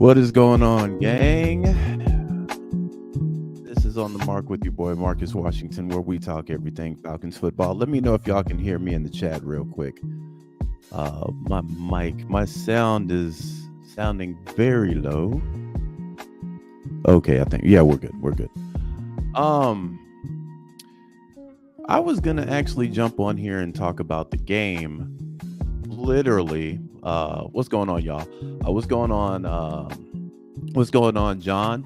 What is going on, gang? This is On the Mark with your boy Marcus Washington, where we talk everything Falcons football. Let me know if y'all can hear me in the chat real quick. My sound is sounding very low. Okay, I think we're good. I was gonna actually jump on here and talk about the game. Literally, what's going on, y'all? What's going on? What's going on, John?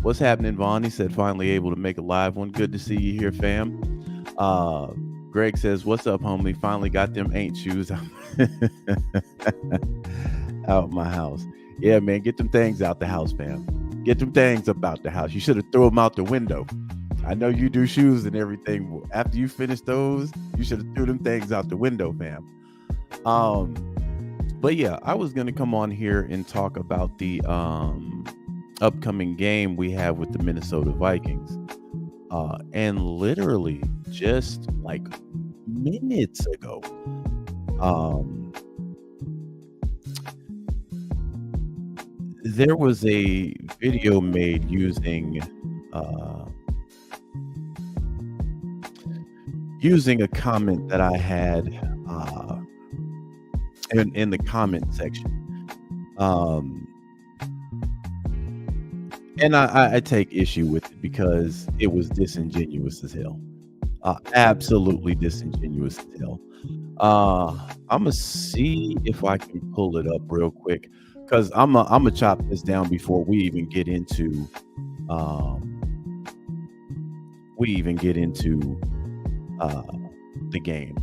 What's happening, Vaughn? He said finally able to make a live one. Good to see you here, fam. Greg says, "What's up, homie? Finally got them ain't shoes out my house." Yeah, man, get them things out the house, fam. Get them things up out the house. You should have threw them out the window. I know you do shoes and everything. After you finish those, you should have threw them things out the window, fam. But yeah, I was gonna come on here and talk about the upcoming game we have with the Minnesota Vikings. And literally just like minutes ago, there was a video made using a comment that I had in the comment section. And I take issue with it because it was disingenuous as hell. Absolutely disingenuous as hell. I'm gonna see if I can pull it up real quick because I'm gonna chop this down before we even get into the game.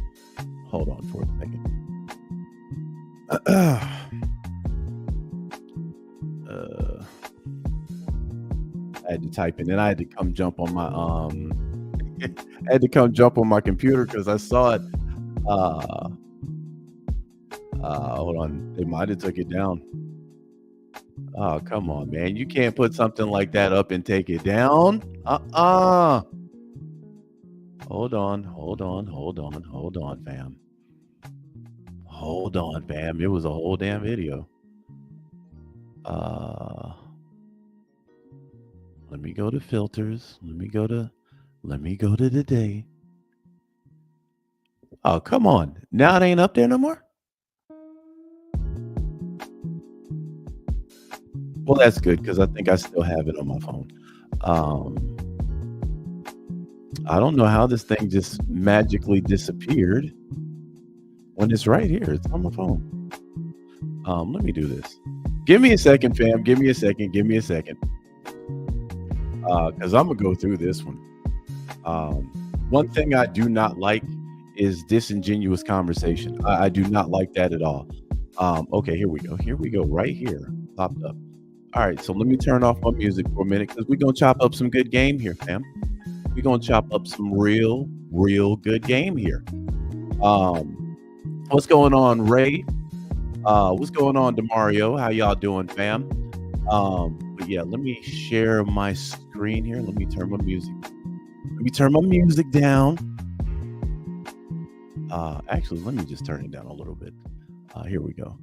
Hold on for a second. I had to type in, and I had to come jump on my I had to come jump on my computer because I saw it. Hold on, they might have took it down. Oh, come on, man! You can't put something like that up and take it down. Hold on, fam. Hold on, fam. It was a whole damn video. Let me go to filters. Let me go to today. Oh, come on. Now it ain't up there no more? Well, that's good because I think I still have it on my phone. I don't know how this thing just magically disappeared when it's right here. It's on my phone. Let me do this. Give me a second, fam. Give me a second. Because I'm going to go through this one. One thing I do not like is disingenuous conversation. I do not like that at all. Okay, here we go. Right here. Popped up. All right, so let me turn off my music for a minute because we're going to chop up some good game here, fam. We're going to chop up some real good game here. What's going on, Ray? What's going on, DeMario? How y'all doing, fam? But yeah, let me share my screen here. Let me turn my music down. Actually, let me just turn it down a little bit. Here we go.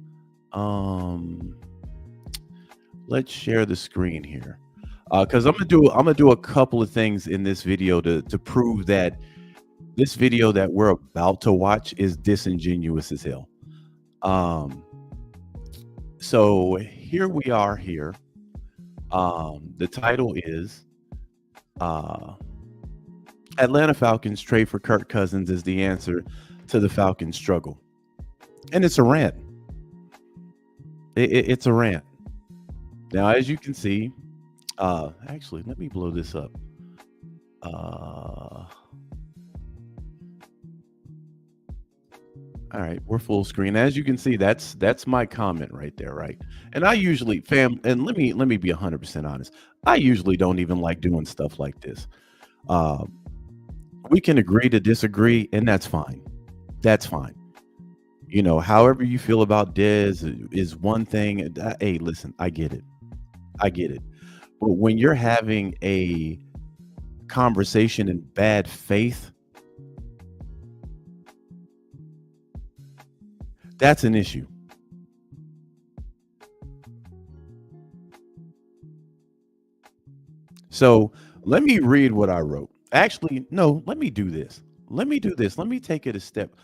Let's share the screen here. Because I'm gonna do a couple of things in this video to prove that this video that we're about to watch is disingenuous as hell. So here we are here. The title is Atlanta Falcons trade for Kirk Cousins is the answer to the Falcons struggle. And it's a rant. It's a rant. Now, as you can see, actually, let me blow this up. All right, we're full screen. As you can see, that's my comment right there, right? And I usually, fam, and let me be 100% honest. I usually don't even like doing stuff like this. We can agree to disagree, and that's fine. That's fine. You know, however you feel about Dez is one thing. Hey, listen, I get it. But when you're having a conversation in bad faith, that's an issue. So let me read what I wrote. Actually, no, let me do this. Let me do this. Let me take it a step.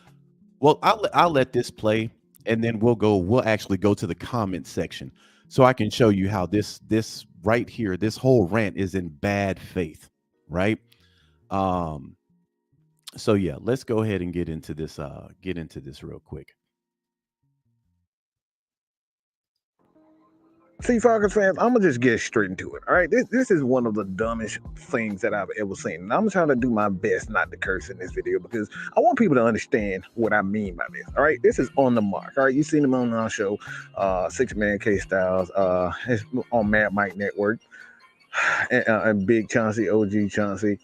Well, I'll let this play, and then we'll actually go to the comment section so I can show you how this right here, this whole rant is in bad faith, right? Um, so yeah, let's go ahead and get into this real quick. See, Falcons fans, I'm gonna just get straight into it. All right, this is one of the dumbest things that I've ever seen, and I'm trying to do my best not to curse in this video because I want people to understand what I mean by this. All right, this is on the mark. All right, you've seen him on our show, Six Man K Styles, it's on Mad Mike Network, and Big Chauncey, OG Chauncey.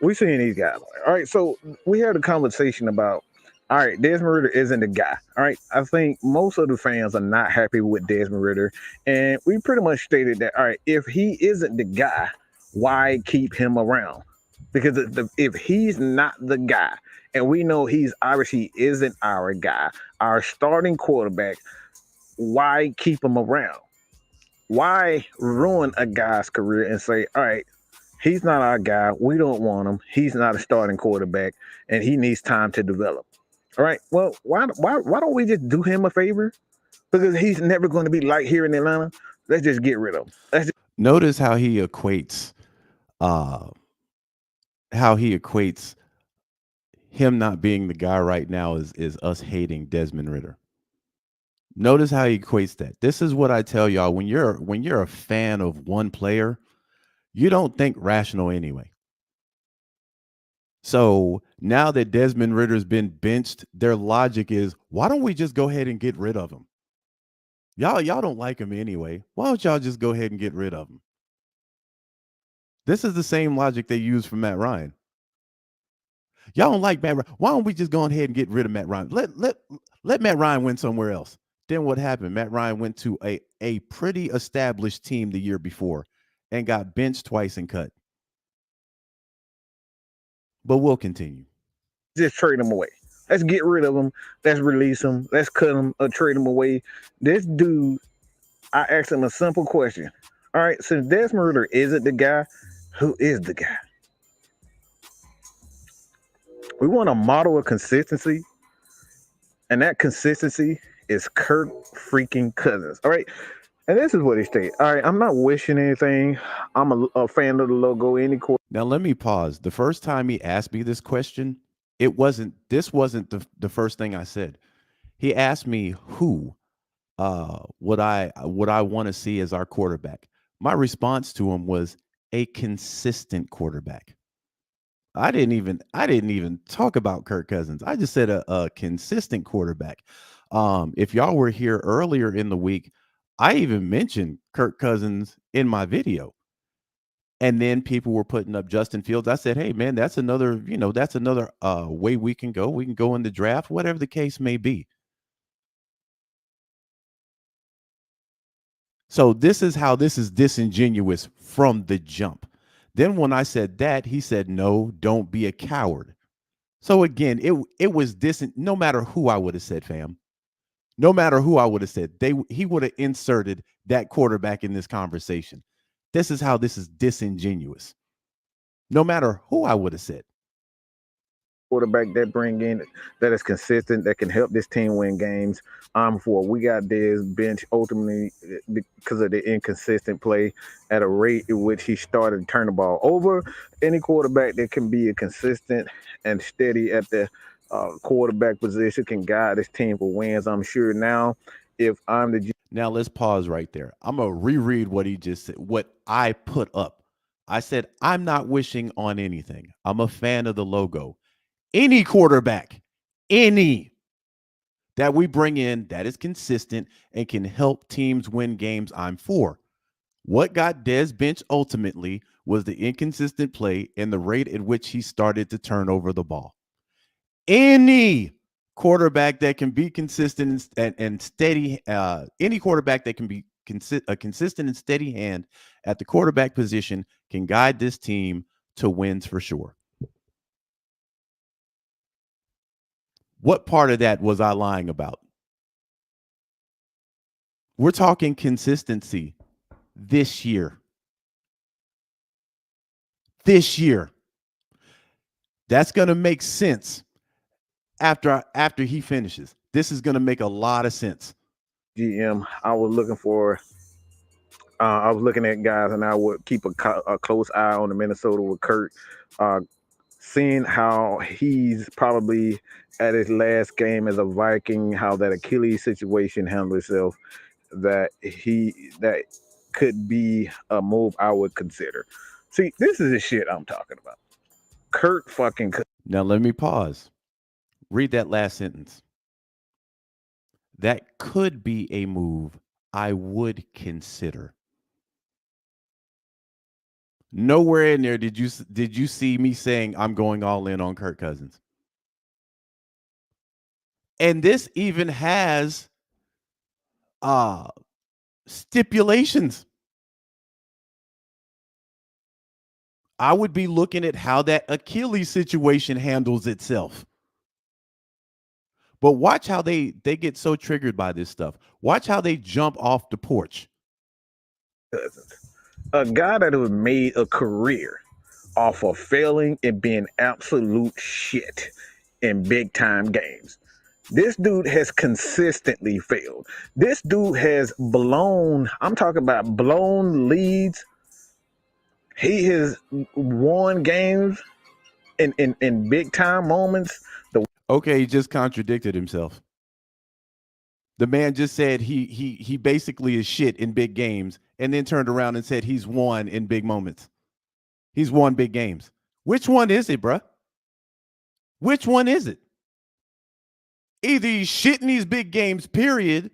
We seeing these guys. All right, so we had a conversation about. All right, Desmond Ritter isn't the guy. All right, I think most of the fans are not happy with Desmond Ritter, and we pretty much stated that. All right, if he isn't the guy, why keep him around? Because if he's not the guy, and we know he's obviously isn't our guy, our starting quarterback, why keep him around? Why ruin a guy's career and say, all right, he's not our guy. We don't want him. He's not a starting quarterback, and he needs time to develop. All right. Well, why don't we just do him a favor? Because he's never going to be like here in Atlanta. Let's just get rid of him. Let's Notice uh how he equates him not being the guy right now is us hating Desmond Ritter. Notice how he equates that. This is what I tell y'all when you're a fan of one player, you don't think rational anyway. So now that Desmond Ritter's been benched, their logic is, why don't we just go ahead and get rid of him? Y'all don't like him anyway. Why don't y'all just go ahead and get rid of him? This is the same logic they use for Matt Ryan. Y'all don't like Matt Ryan. Why don't we just go ahead and get rid of Matt Ryan? Let Matt Ryan win somewhere else. Then what happened? Matt Ryan went to a pretty established team the year before and got benched twice and cut. But we'll continue. just trade him away. Let's get rid of him. Let's release him. Let's cut him or trade him away. This dude, I asked him a simple question. All right, since Desmond Ritter isn't the guy, who is the guy? We want a model of consistency, and that consistency is Kirk freaking Cousins. All right. And this is what he stated. All right, I'm not wishing anything. I'm a fan of the logo. Any quarter. Now let me pause. The first time he asked me this question, this wasn't the first thing I said. He asked me who would I want to see as our quarterback. My response to him was a consistent quarterback. I didn't even talk about Kirk Cousins. I just said a consistent quarterback. If y'all were here earlier in the week, I even mentioned Kirk Cousins in my video. And then people were putting up Justin Fields. I said, "Hey man, that's another way we can go. We can go in the draft, whatever the case may be." So this is how this is disingenuous from the jump. Then when I said that, he said, "No, don't be a coward." So again, it was no matter who I would have said, fam. No matter who I would have said, he would have inserted that quarterback in this conversation. This is how this is disingenuous. No matter who I would have said. Quarterback that bring in that is consistent that can help this team win games. For we got Dez bench ultimately because of the inconsistent play at a rate in which he started to turn the ball over. Any quarterback that can be a consistent and steady at the quarterback position can guide this team for wins. I'm sure now if I'm the Now let's pause right there. I'm gonna reread what he just said, what I put up. I said, I'm not wishing on anything. I'm a fan of the logo. Any quarterback, any that we bring in that is consistent and can help teams win games, I'm for. What got Dez bench ultimately was the inconsistent play and the rate at which he started to turn over the ball. Any quarterback that can be consistent and steady, any quarterback that can be a consistent and steady hand at the quarterback position can guide this team to wins for sure. What part of that was I lying about? We're talking consistency this year. this year. That's going to make sense after he finishes. This is going to make a lot of sense. GM, I was looking at guys, and I would keep a close eye on the Minnesota with Kurt. Uh, Seeing how he's probably at his last game as a Viking, how that Achilles situation handled itself, that could be a move I would consider. See, this is the shit I'm talking about. Kurt fucking. Now, let me pause. Read that last sentence. That could be a move I would consider. Nowhere in there did you see me saying I'm going all in on Kirk Cousins. And this even has uh stipulations. I would be looking at how that Achilles situation handles itself. But watch how they get so triggered by this stuff. Watch how they jump off the porch. Cousins, a guy that has made a career off of failing and being absolute shit in big time games. This dude has consistently failed. This dude has blown, I'm talking about blown leads. He has won games in big time moments. Okay, he just contradicted himself. The man just said he basically is shit in big games, and then turned around and said he's won in big moments. He's won big games. Which one is it, bruh? Which one is it? Either he's shit in these big games, period,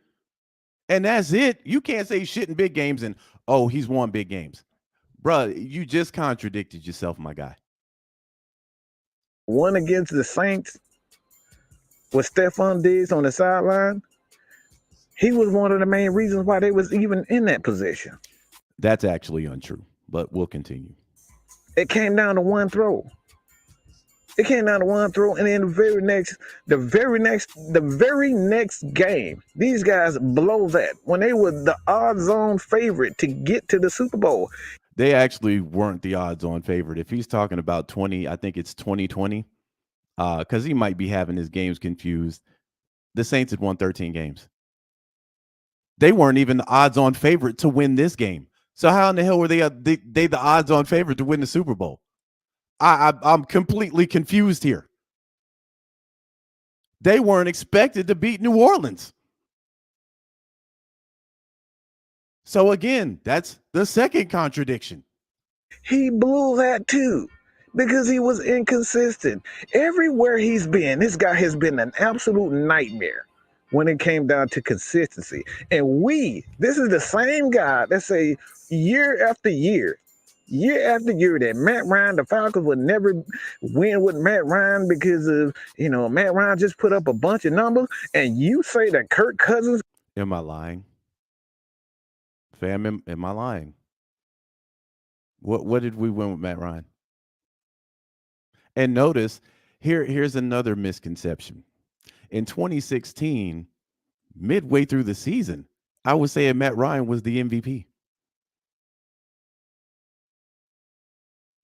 and that's it. You can't say shit in big games and, oh, he's won big games. Bruh, you just contradicted yourself, my guy. One against the Saints with Stephon Diggs on the sideline. He was one of the main reasons why they was even in that position. That's actually untrue, but we'll continue. It came down to one throw. It came down to one throw, and then the very next game, these guys blow that when they were the odds-on favorite to get to the Super Bowl. They actually weren't the odds-on favorite. If he's talking about 20, I think it's 2020, because he might be having his games confused. The Saints had won 13 games. They weren't even the odds-on favorite to win this game. So how in the hell were they the odds-on favorite to win the Super Bowl? I'm completely confused here. They weren't expected to beat New Orleans. So again, that's the second contradiction. He blew that too because he was inconsistent. Everywhere he's been, this guy has been an absolute nightmare when it came down to consistency. And this is the same guy that say year after year that Matt Ryan, the Falcons would never win with Matt Ryan because of, Matt Ryan just put up a bunch of numbers. And you say that Kirk Cousins. Am I lying? Fam, am I lying? What did we win with Matt Ryan? And notice, here's another misconception. In 2016, midway through the season, I was saying Matt Ryan was the MVP.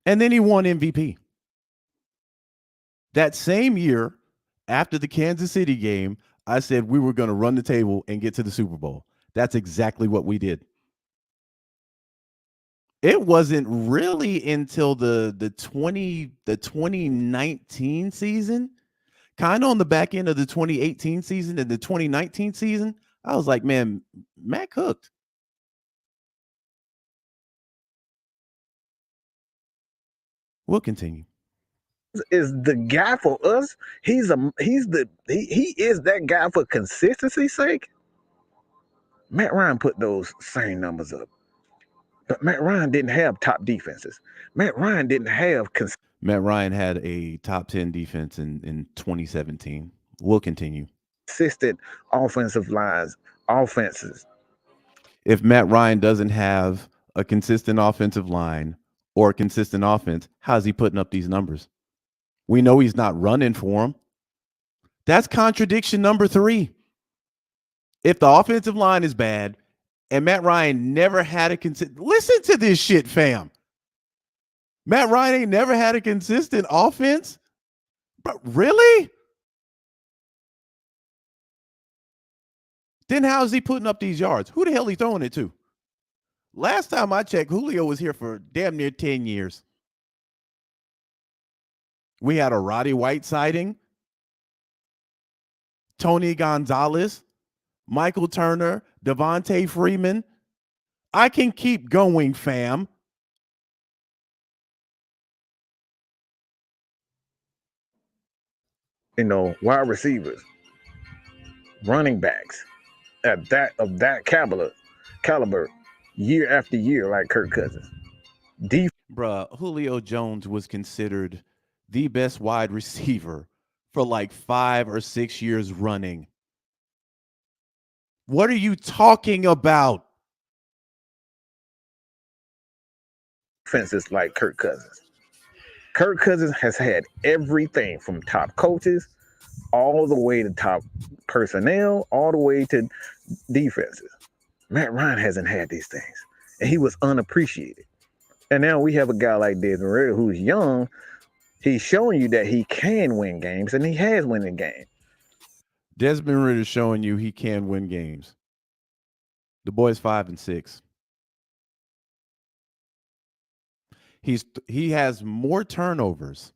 And then he won MVP. That same year, after the Kansas City game, I said we were going to run the table and get to the Super Bowl. That's exactly what we did. It wasn't really until the 2019 season, kind of on the back end of the 2018 season and the 2019 season, I was like, man, Matt cooked. We'll continue. Is the guy for us. He is that guy for consistency's sake. Matt Ryan put those same numbers up. But Matt Ryan didn't have top defenses. Matt Ryan didn't have Matt Ryan had a top 10 defense in 2017. We'll continue. Consistent offenses. If Matt Ryan doesn't have a consistent offensive line or a consistent offense, how's he putting up these numbers? We know he's not running for him. That's contradiction number 3. If the offensive line is bad and Matt Ryan never had a listen to this shit, fam. Matt Ryan ain't never had a consistent offense? But really? Then how is he putting up these yards? Who the hell he throwing it to? Last time I checked, Julio was here for damn near 10 years. We had a Roddy White sighting, Tony Gonzalez, Michael Turner, Devontae Freeman. I can keep going, fam. Wide receivers, running backs at that caliber, year after year, like Kirk Cousins. Bruh, Julio Jones was considered the best wide receiver for like 5 or 6 years running. What are you talking about? Defenses like Kirk Cousins. Kirk Cousins has had everything from top coaches all the way to top personnel, all the way to defenses. Matt Ryan hasn't had these things, and he was unappreciated. And now we have a guy like Desmond Ridder who's young. He's showing you that he can win games, and he has winning games. Desmond Ridder showing you he can win games. The boy's 5-6. He has more turnovers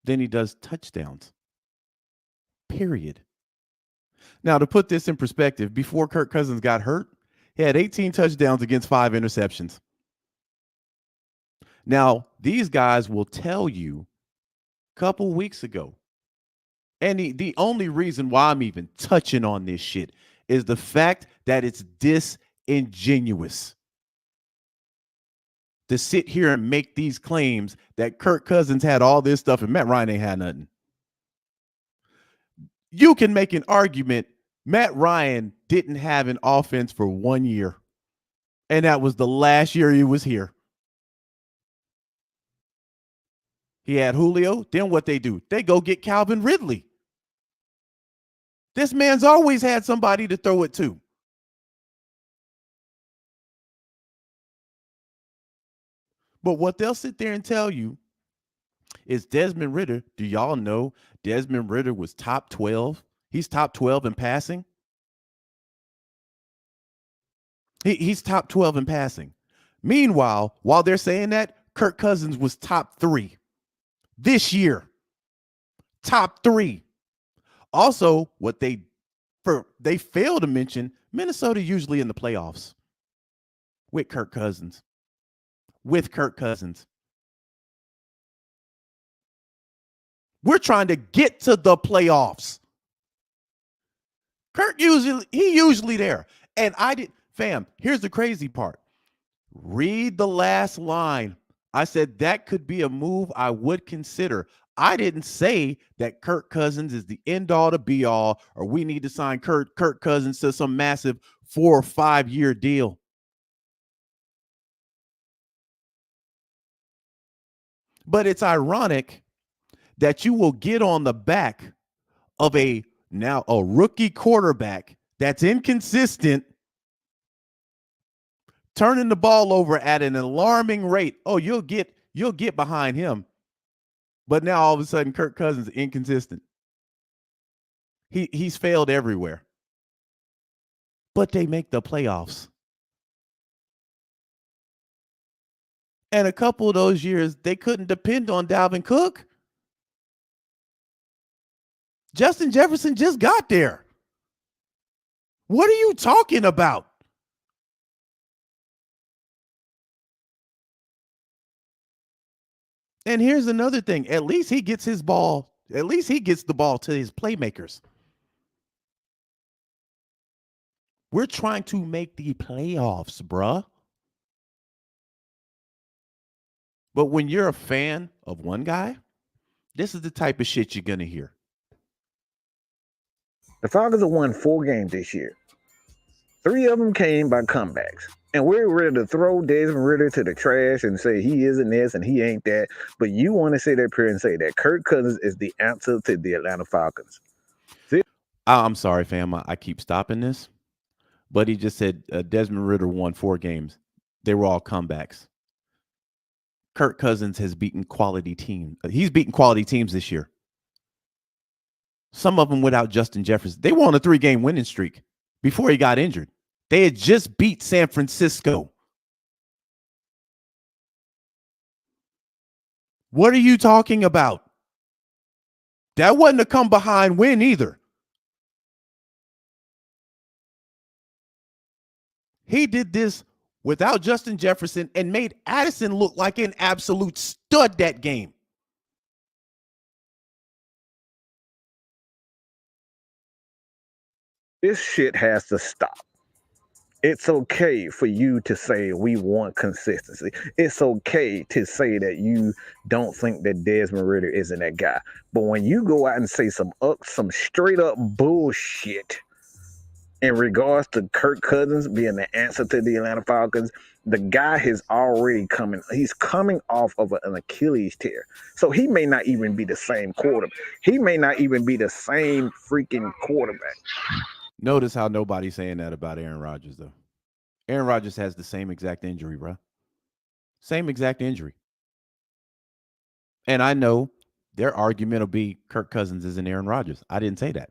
than he does touchdowns. Period. Now, to put this in perspective, before Kirk Cousins got hurt, he had 18 touchdowns against 5 interceptions. Now, these guys will tell you a couple weeks ago, and the only reason why I'm even touching on this shit is the fact that it's disingenuous to sit here and make these claims that Kirk Cousins had all this stuff and Matt Ryan ain't had nothing. You can make an argument Matt Ryan didn't have an offense for 1 year, and that was the last year he was here. He had Julio. Then what they do? They go get Calvin Ridley. This man's always had somebody to throw it to. But what they'll sit there and tell you is Desmond Ridder. Do y'all know Desmond Ridder was top 12? He's top 12 in passing. He's top 12 in passing. Meanwhile, while they're saying that, Kirk Cousins was top 3 this year. Top 3. Also, what they fail to mention, Minnesota usually in the playoffs with Kirk Cousins. We're trying to get to the playoffs. Kirk usually there. And fam, here's the crazy part. Read the last line. I said that could be a move I would consider. I didn't say that Kirk Cousins is the end all to be all, or we need to sign Kirk Cousins to some massive 4 or 5 year deal. But it's ironic that you will get on the back of a rookie quarterback that's inconsistent, turning the ball over at an alarming rate. Oh, you'll get behind him. But now all of a sudden Kirk Cousins is inconsistent. He's failed everywhere. But they make the playoffs. And a couple of those years, they couldn't depend on Dalvin Cook. Justin Jefferson just got there. What are you talking about? And here's another thing. At least he gets the ball to his playmakers. We're trying to make the playoffs, bruh. But when you're a fan of one guy, this is the type of shit you're going to hear. The Falcons have won 4 games this year. 3 of them came by comebacks. And we're ready to throw Desmond Ridder to the trash and say he isn't this and he ain't that. But you want to sit up here and say that Kirk Cousins is the answer to the Atlanta Falcons. See? I'm sorry, fam. I keep stopping this. But he just said Desmond Ridder won 4 games. They were all comebacks. Kirk Cousins has beaten quality teams. He's beaten quality teams this year. Some of them without Justin Jefferson. They were on a 3-game winning streak before he got injured. They had just beat San Francisco. What are you talking about? That wasn't a come behind win either. He did this without Justin Jefferson and made Addison look like an absolute stud that game. This shit has to stop. It's okay for you to say we want consistency. It's okay to say that you don't think that Desmond Ridder isn't that guy. But when you go out and say some straight up bullshit in regards to Kirk Cousins being the answer to the Atlanta Falcons, the guy is already he's coming off of an Achilles tear. So he may not even be the same quarterback. He may not even be the same freaking quarterback. Notice how nobody's saying that about Aaron Rodgers, though. Aaron Rodgers has the same exact injury, bro. Same exact injury. And I know their argument will be Kirk Cousins isn't Aaron Rodgers. I didn't say that.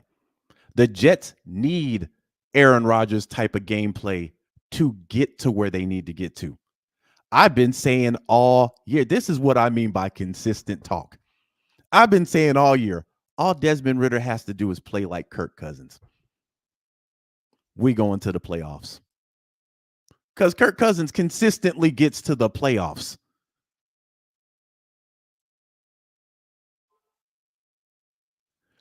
The Jets need Aaron Rodgers type of gameplay to get to where they need to get to. I've been saying all year, this is what I mean by consistent talk. I've been saying all year, all Desmond Ridder has to do is play like Kirk Cousins. We go into the playoffs. Because Kirk Cousins consistently gets to the playoffs.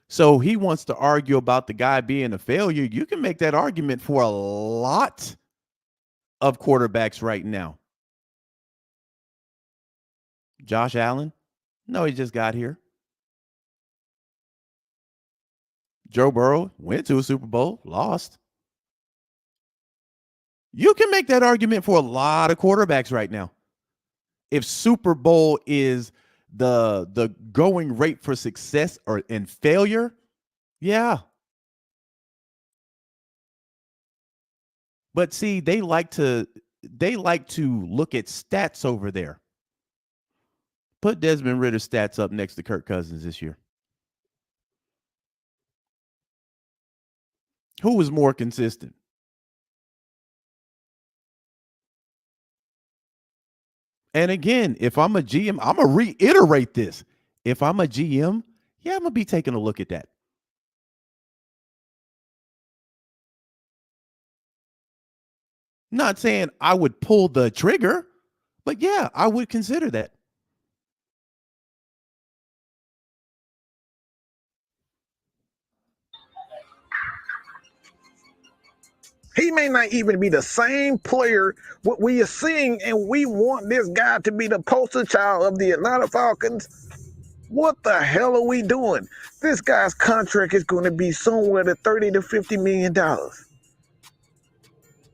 So he wants to argue about the guy being a failure. You can make that argument for a lot of quarterbacks right now. Josh Allen? No, he just got here. Joe Burrow went to a Super Bowl, lost. You can make that argument for a lot of quarterbacks right now. If Super Bowl is the going rate for success or in failure, yeah. But see, they like to look at stats over there. Put Desmond Ridder's stats up next to Kirk Cousins this year. Who was more consistent? And again, if I'm a GM, I'm going to reiterate this. If I'm a GM, yeah, I'm going to be taking a look at that. Not saying I would pull the trigger, but yeah, I would consider that. He may not even be the same player what we are seeing, and we want this guy to be the poster child of the Atlanta Falcons. What the hell are we doing? This guy's contract is going to be somewhere to $30 to $50 million.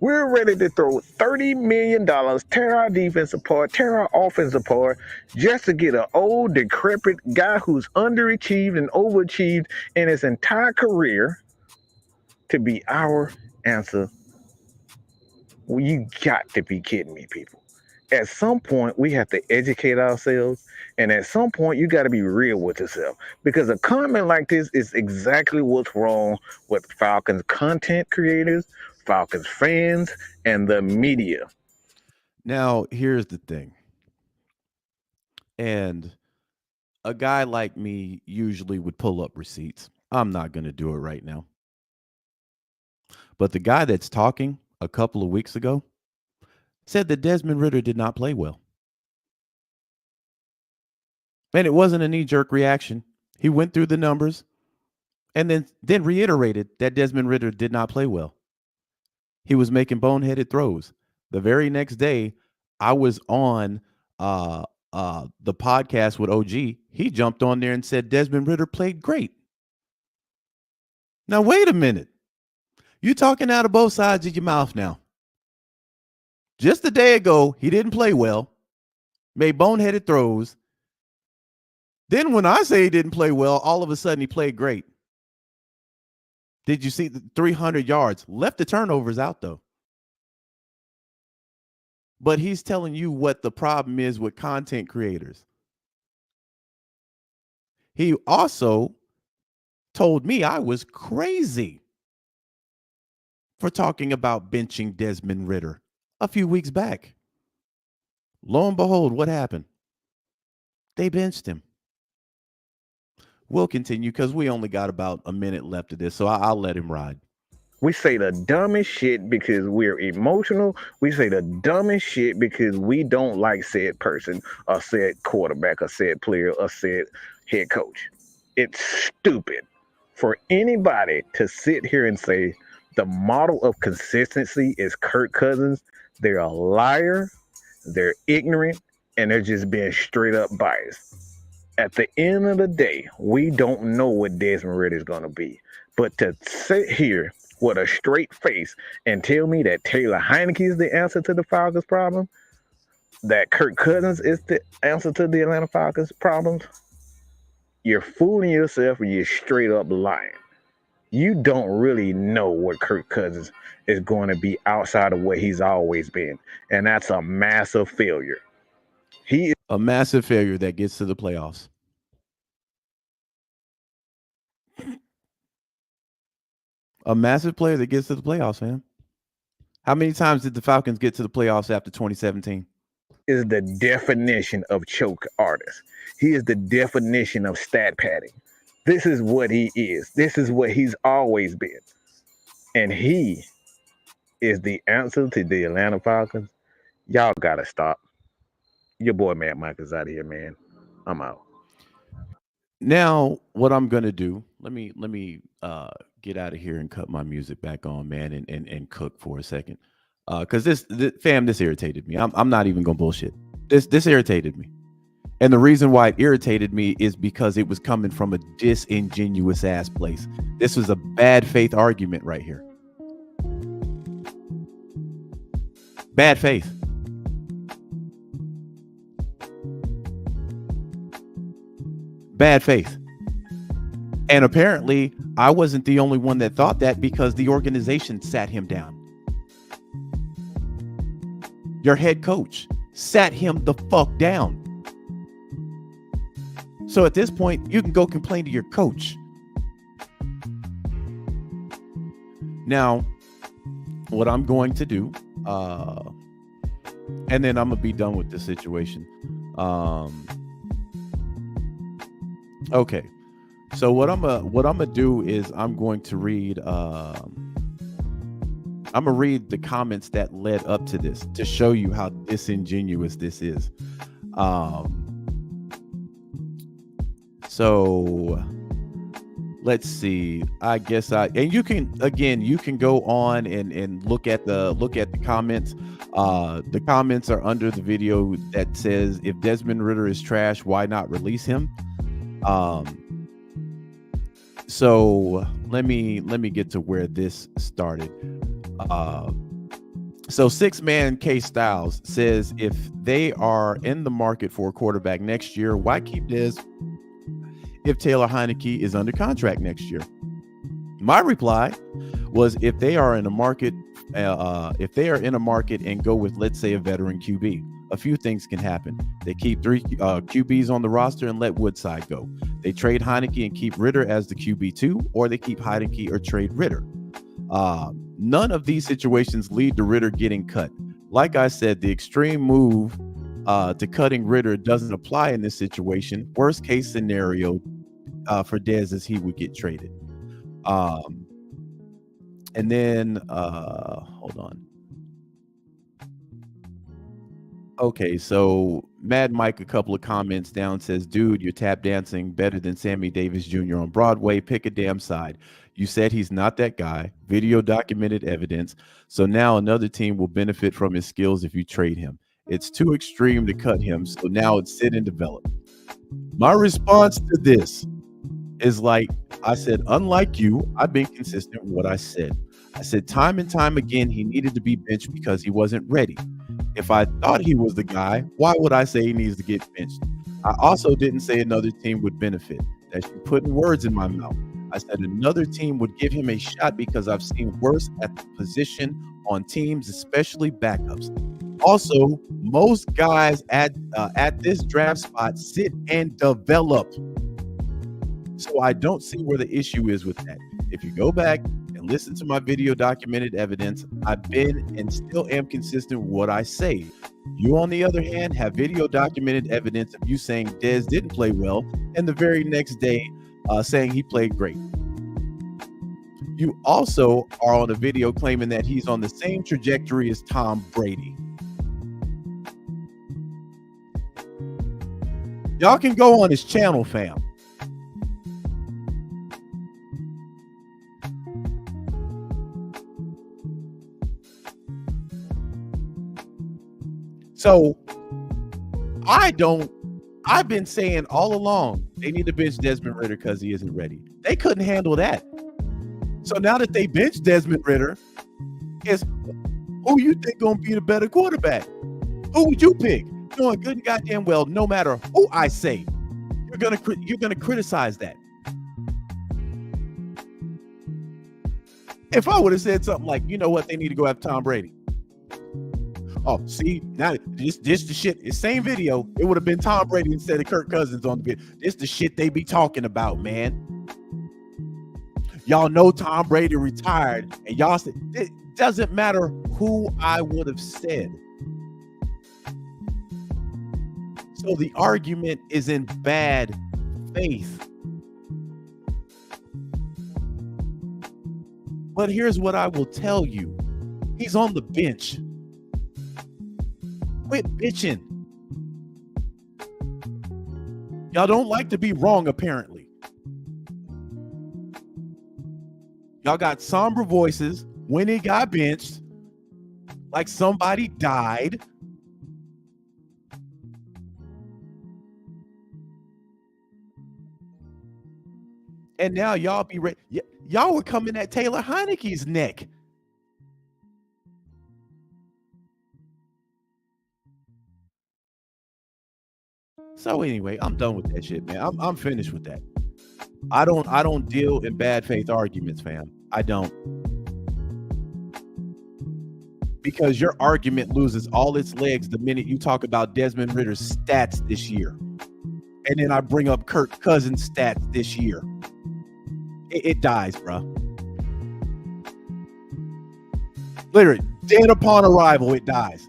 We're ready to throw $30 million, tear our defense apart, tear our offense apart, just to get an old, decrepit guy who's underachieved and overachieved in his entire career to be our answer. Well, you got to be kidding me, people. At some point, we have to educate ourselves, and at some point, you got to be real with yourself, because a comment like this is exactly what's wrong with Falcons content creators, Falcons fans, and the media. Now, here's the thing. And a guy like me usually would pull up receipts. I'm not going to do it right now. But the guy that's talking a couple of weeks ago said that Desmond Ridder did not play well. And it wasn't a knee-jerk reaction. He went through the numbers and then reiterated that Desmond Ridder did not play well. He was making boneheaded throws. The very next day, I was on the podcast with OG. He jumped on there and said Desmond Ridder played great. Now, wait a minute. You talking out of both sides of your mouth now. Just a day ago, he didn't play well, made boneheaded throws. Then when I say he didn't play well, all of a sudden he played great. Did you see the 300 yards? Left the turnovers out, though. but he's telling you what the problem is with content creators. He also told me I was crazy for talking about benching Desmond Ritter a few weeks back. Lo and behold, what happened? They benched him. We'll continue because we only got about a minute left of this, so I'll let him ride. We say the dumbest shit because we're emotional. We say the dumbest shit because we don't like said person or said quarterback or said player or said head coach. It's stupid for anybody to sit here and say the model of consistency is Kirk Cousins. They're a liar, they're ignorant, and they're just being straight up biased. At the end of the day, we don't know what Desmond Ritter is going to be. But to sit here with a straight face and tell me that Taylor Heineke is the answer to the Falcons' problem, that Kirk Cousins is the answer to the Atlanta Falcons' problems, you're fooling yourself and you're straight up lying. You don't really know what Kirk Cousins is going to be outside of what he's always been. And that's a massive failure. He is A massive failure that gets to the playoffs. A massive player that gets to the playoffs, man. How many times did the Falcons get to the playoffs after 2017? is the definition of choke artist. He is the definition of stat padding. This is what he is. This is what he's always been. And he is the answer to the Atlanta Falcons. Y'all gotta stop. Your boy Matt Mike is out of here, man. I'm out. Now, what I'm gonna do? Let me get out of here and cut my music back on, man, and cook for a second. Because this irritated me. I'm not even gonna bullshit. This irritated me. And the reason why it irritated me is because it was coming from a disingenuous ass place. This was a bad faith argument right here. Bad faith. Bad faith. And apparently, I wasn't the only one that thought that because the organization sat him down. Your head coach sat him the fuck down. So at this point, you can go complain to your coach. Now, what I'm going to do, and then I'm gonna be done with this situation. Okay, so what I'm gonna do is I'm going to read. I'm gonna read the comments that led up to this to show you how disingenuous this is. So let's see. I guess and you can go on and look at the comments. The comments are under the video that says, if Desmond Ritter is trash, why not release him? So let me get to where this started. So 6-man K Styles says, if they are in the market for a quarterback next year, why keep Des if Taylor Heineke is under contract next year? My reply was, if they are in a market and go with, let's say, a veteran QB, a few things can happen. They keep 3 QBs on the roster and let Woodside go. They trade Heineke and keep Ritter as the QB2, or they keep Heineke or trade Ritter. None of these situations lead to Ritter getting cut. Like I said, the extreme move to cutting Ritter doesn't apply in this situation. Worst case scenario for Dez is he would get traded. And then hold on. Okay, so Mad Mike, a couple of comments down, says, dude, you're tap dancing better than Sammy Davis Jr. on Broadway. Pick a damn side. You said he's not that guy. Video documented evidence. So now another team will benefit from his skills if you trade him. It's too extreme to cut him. So now it's sit and develop. My response to this is, like I said, unlike you, I've been consistent with what I said. I said time and time again, he needed to be benched because he wasn't ready. If I thought he was the guy, why would I say he needs to get benched? I also didn't say another team would benefit. That's you putting words in my mouth. I said another team would give him a shot because I've seen worse at the position on teams, especially backups. Also, most guys at this draft spot sit and develop. So I don't see where the issue is with that. If you go back and listen to my video documented evidence, I've been and still am consistent with what I say. You, on the other hand, have video documented evidence of you saying Dez didn't play well, and the very next day saying he played great. You also are on a video claiming that he's on the same trajectory as Tom Brady. Y'all can go on his channel, fam. So I've been saying all along they need to bench Desmond Ridder because he isn't ready. They couldn't handle that. So now that they benched Desmond Ridder, is who you think gonna be the better quarterback? Who would you pick? Knowing good and goddamn well, no matter who I say, you're gonna criticize that. If I would have said something like, you know what, they need to go after Tom Brady. Oh, see, now this the shit. It's same video. It would have been Tom Brady instead of Kirk Cousins on the video. This the shit they be talking about, man. Y'all know Tom Brady retired, and y'all said it doesn't matter who I would have said. So the argument is in bad faith. But here's what I will tell you. He's on the bench. Quit bitching. Y'all don't like to be wrong, apparently. Y'all got somber voices when he got benched, like somebody died. And now y'all be ready. Y'all were coming at Taylor Heineke's neck. So anyway, I'm done with that shit, man. I'm finished with that. I don't deal in bad faith arguments, fam. I don't. Because your argument loses all its legs the minute you talk about Desmond Ridder's stats this year. And then I bring up Kirk Cousins' stats this year. It dies, bro. Literally, dead upon arrival, it dies.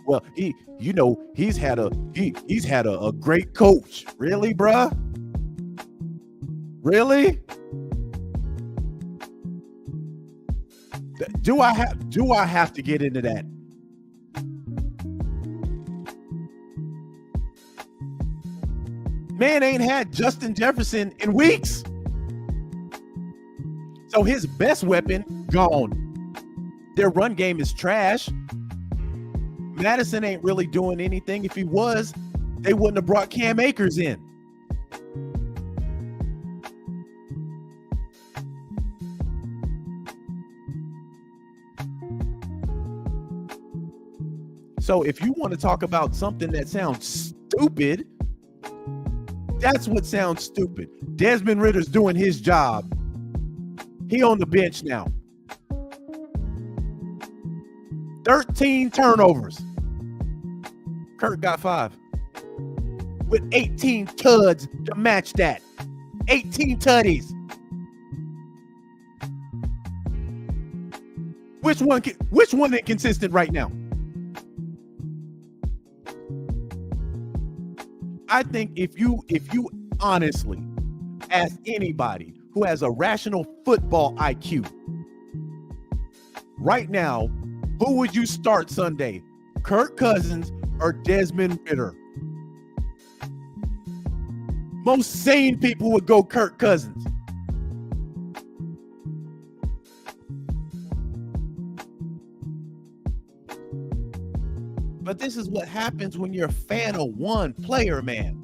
Well, he's had a great coach. Really, bruh? Really? Do I have to get into that? Man ain't had Justin Jefferson in weeks. So his best weapon gone. Their run game is trash. Madison ain't really doing anything. If he was, they wouldn't have brought Cam Akers in. So if you want to talk about something that sounds stupid, that's what sounds stupid. Desmond Ridder's doing his job. He on the bench now. 13 turnovers. Kirk got 5. With 18 tuds to match that. 18 tutties. Which one ain't consistent right now? I think if you honestly ask anybody who has a rational football IQ right now, who would you start Sunday? Kirk Cousins or Desmond Ridder? Most sane people would go Kirk Cousins. But this is what happens when you're a fan of one player, man.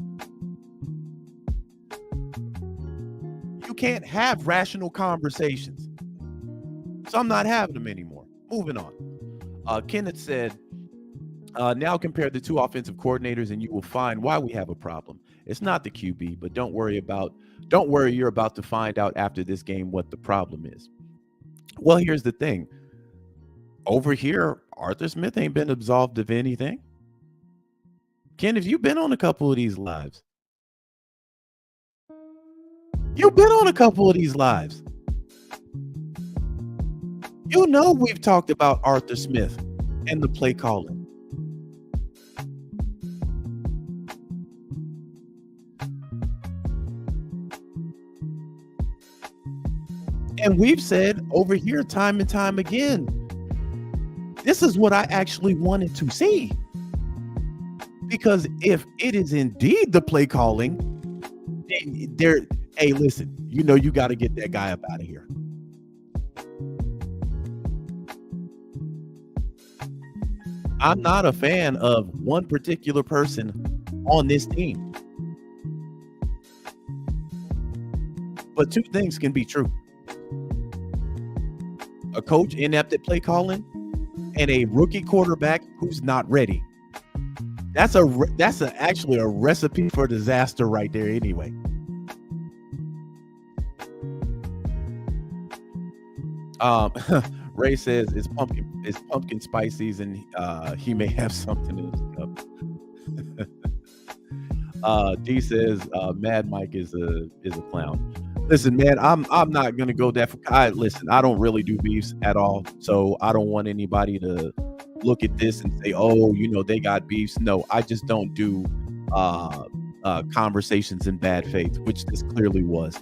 You can't have rational conversations. So I'm not having them anymore. Moving on. Kenneth said, now compare the two offensive coordinators and you will find why we have a problem. It's not the QB, but don't worry, you're about to find out after this game what the problem is. Well, here's the thing. Over here, Arthur Smith ain't been absolved of anything. Ken, if you've been on a couple of these lives, you've been on a couple of these lives. You know we've talked about Arthur Smith and the play calling. And we've said over here time and time again, this is what I actually wanted to see. Because if it is indeed the play calling, hey, listen, you know you got to get that guy up out of here. I'm not a fan of one particular person on this team. But two things can be true. A coach inept at play calling and a rookie quarterback who's not ready. That's actually a recipe for disaster right there anyway. Ray says it's pumpkin spice season. He may have something in his cup. D says Mad Mike is a clown. Listen, man, I'm not gonna go that far. Listen, I don't really do beefs at all, so I don't want anybody to look at this and say, oh, you know, they got beefs. No, I just don't do conversations in bad faith, which this clearly was.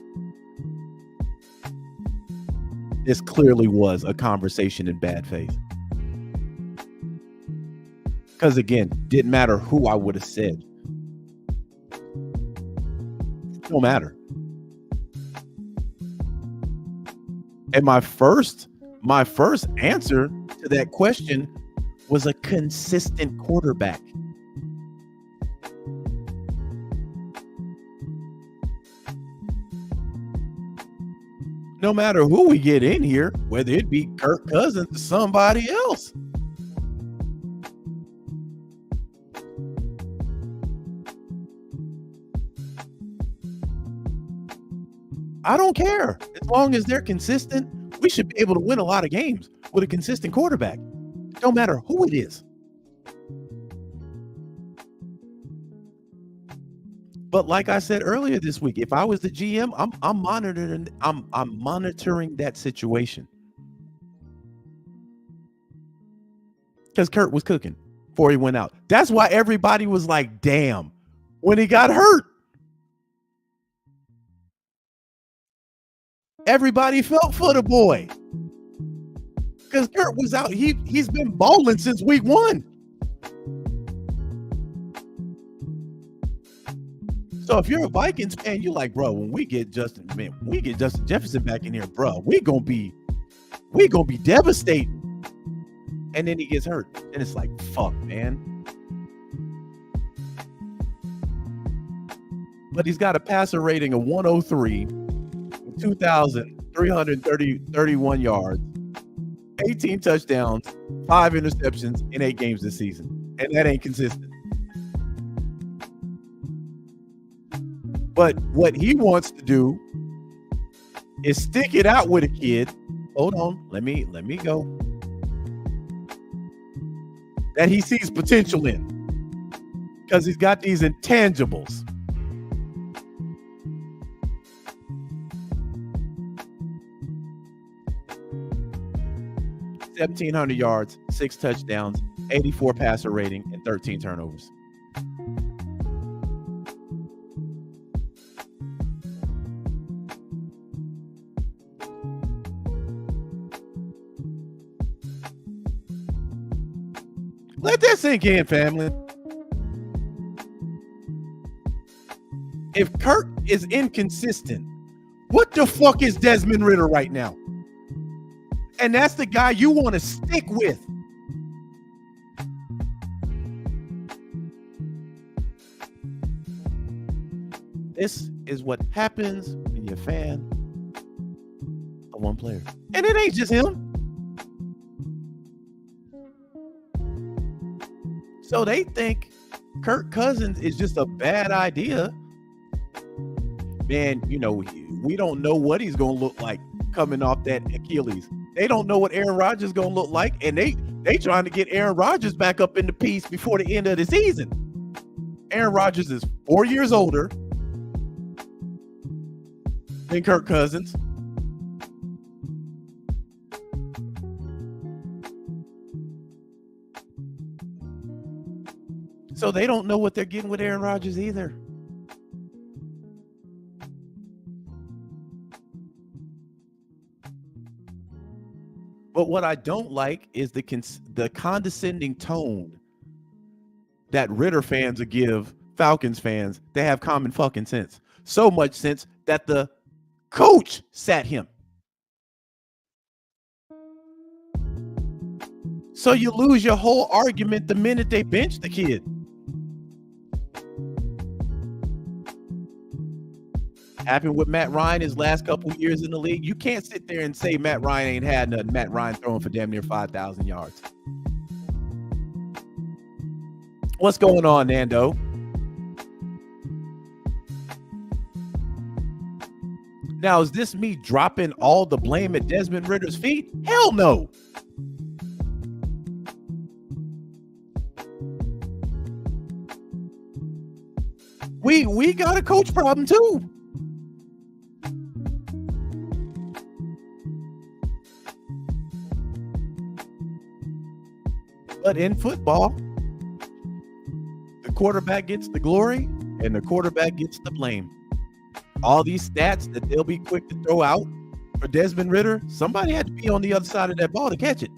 This clearly was a conversation in bad faith. Because again, didn't matter who I would have said. No matter. And my first answer to that question was a consistent quarterback. No matter who we get in here, whether it be Kirk Cousins or somebody else. I don't care. As long as they're consistent, we should be able to win a lot of games with a consistent quarterback. No matter who it is. But like I said earlier this week, if I was the GM, I'm monitoring that situation. Because Kurt was cooking before he went out. That's why everybody was like, damn, when he got hurt. Everybody felt for the boy. Because Kurt was out. He's been balling since week 1. So if you're a Vikings fan, you're like, bro, when we get Justin Jefferson back in here, bro, we gonna be devastating. And then he gets hurt. And it's like, fuck, man. But he's got a passer rating of 103, 2,331 yards, 18 touchdowns, 5 interceptions in 8 games this season. And that ain't consistent. But what he wants to do is stick it out with a kid. Hold on, let me go. That he sees potential in. Because he's got these intangibles. $1,700 yards, 6 touchdowns, 84 passer rating, and 13 turnovers. Let that sink in, family. If Kirk is inconsistent, what the fuck is Desmond Ridder right now? And that's the guy you want to stick with. This is what happens when you're a fan of one player. And it ain't just him. So they think Kirk Cousins is just a bad idea. Man, you know, we don't know what he's going to look like coming off that Achilles. They don't know what Aaron Rodgers is gonna look like, and they trying to get Aaron Rodgers back up in the piece before the end of the season. Aaron Rodgers is 4 years older than Kirk Cousins. So they don't know what they're getting with Aaron Rodgers either. But what I don't like is the condescending tone that Ritter fans would give Falcons fans. They have common fucking sense. So much sense that the coach sat him. So you lose your whole argument the minute they bench the kid. Happened with Matt Ryan his last couple years in the league. You can't sit there and say Matt Ryan ain't had nothing. Matt Ryan throwing for damn near 5,000 yards. What's going on, Nando? Now, is this me dropping all the blame at Desmond Ritter's feet? Hell no. We got a coach problem too. But in football, the quarterback gets the glory and the quarterback gets the blame. All these stats that they'll be quick to throw out for Desmond Ridder, somebody had to be on the other side of that ball to catch it.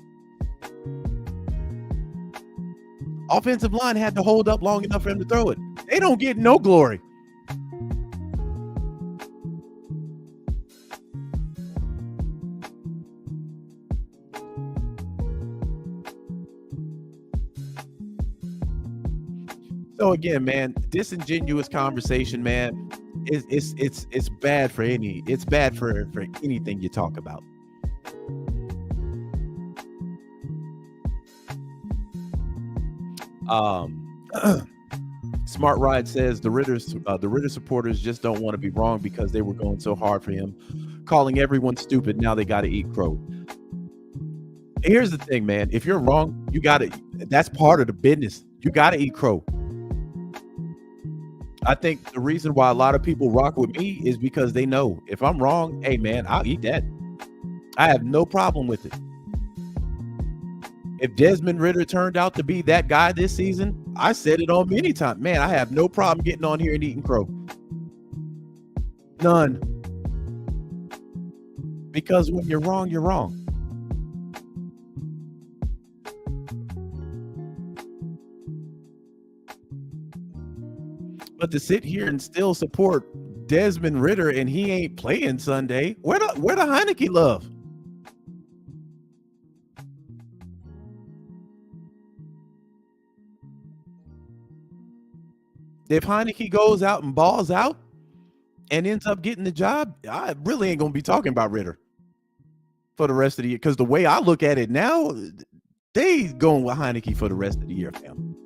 Offensive line had to hold up long enough for him to throw it. They don't get no glory. So again, man, disingenuous conversation, man, it's bad for for anything you talk about. Smart Ride says the Ritter supporters just don't want to be wrong because they were going so hard for him, calling everyone stupid. Now they got to eat crow. Here's the thing, man. If you're wrong, you got to. That's part of the business. You got to eat crow. I think the reason why a lot of people rock with me is because they know if I'm wrong, hey man, I'll eat that. I have no problem with it. If Desmond Ridder turned out to be that guy this season, I said it on many times. Man, I have no problem getting on here and eating crow. None. Because when you're wrong, you're wrong. But to sit here and still support Desmond Ridder and he ain't playing Sunday, where the Heineke love? If Heineke goes out and balls out and ends up getting the job, I really ain't going to be talking about Ridder for the rest of the year. Because the way I look at it now, they going with Heineke for the rest of the year, fam.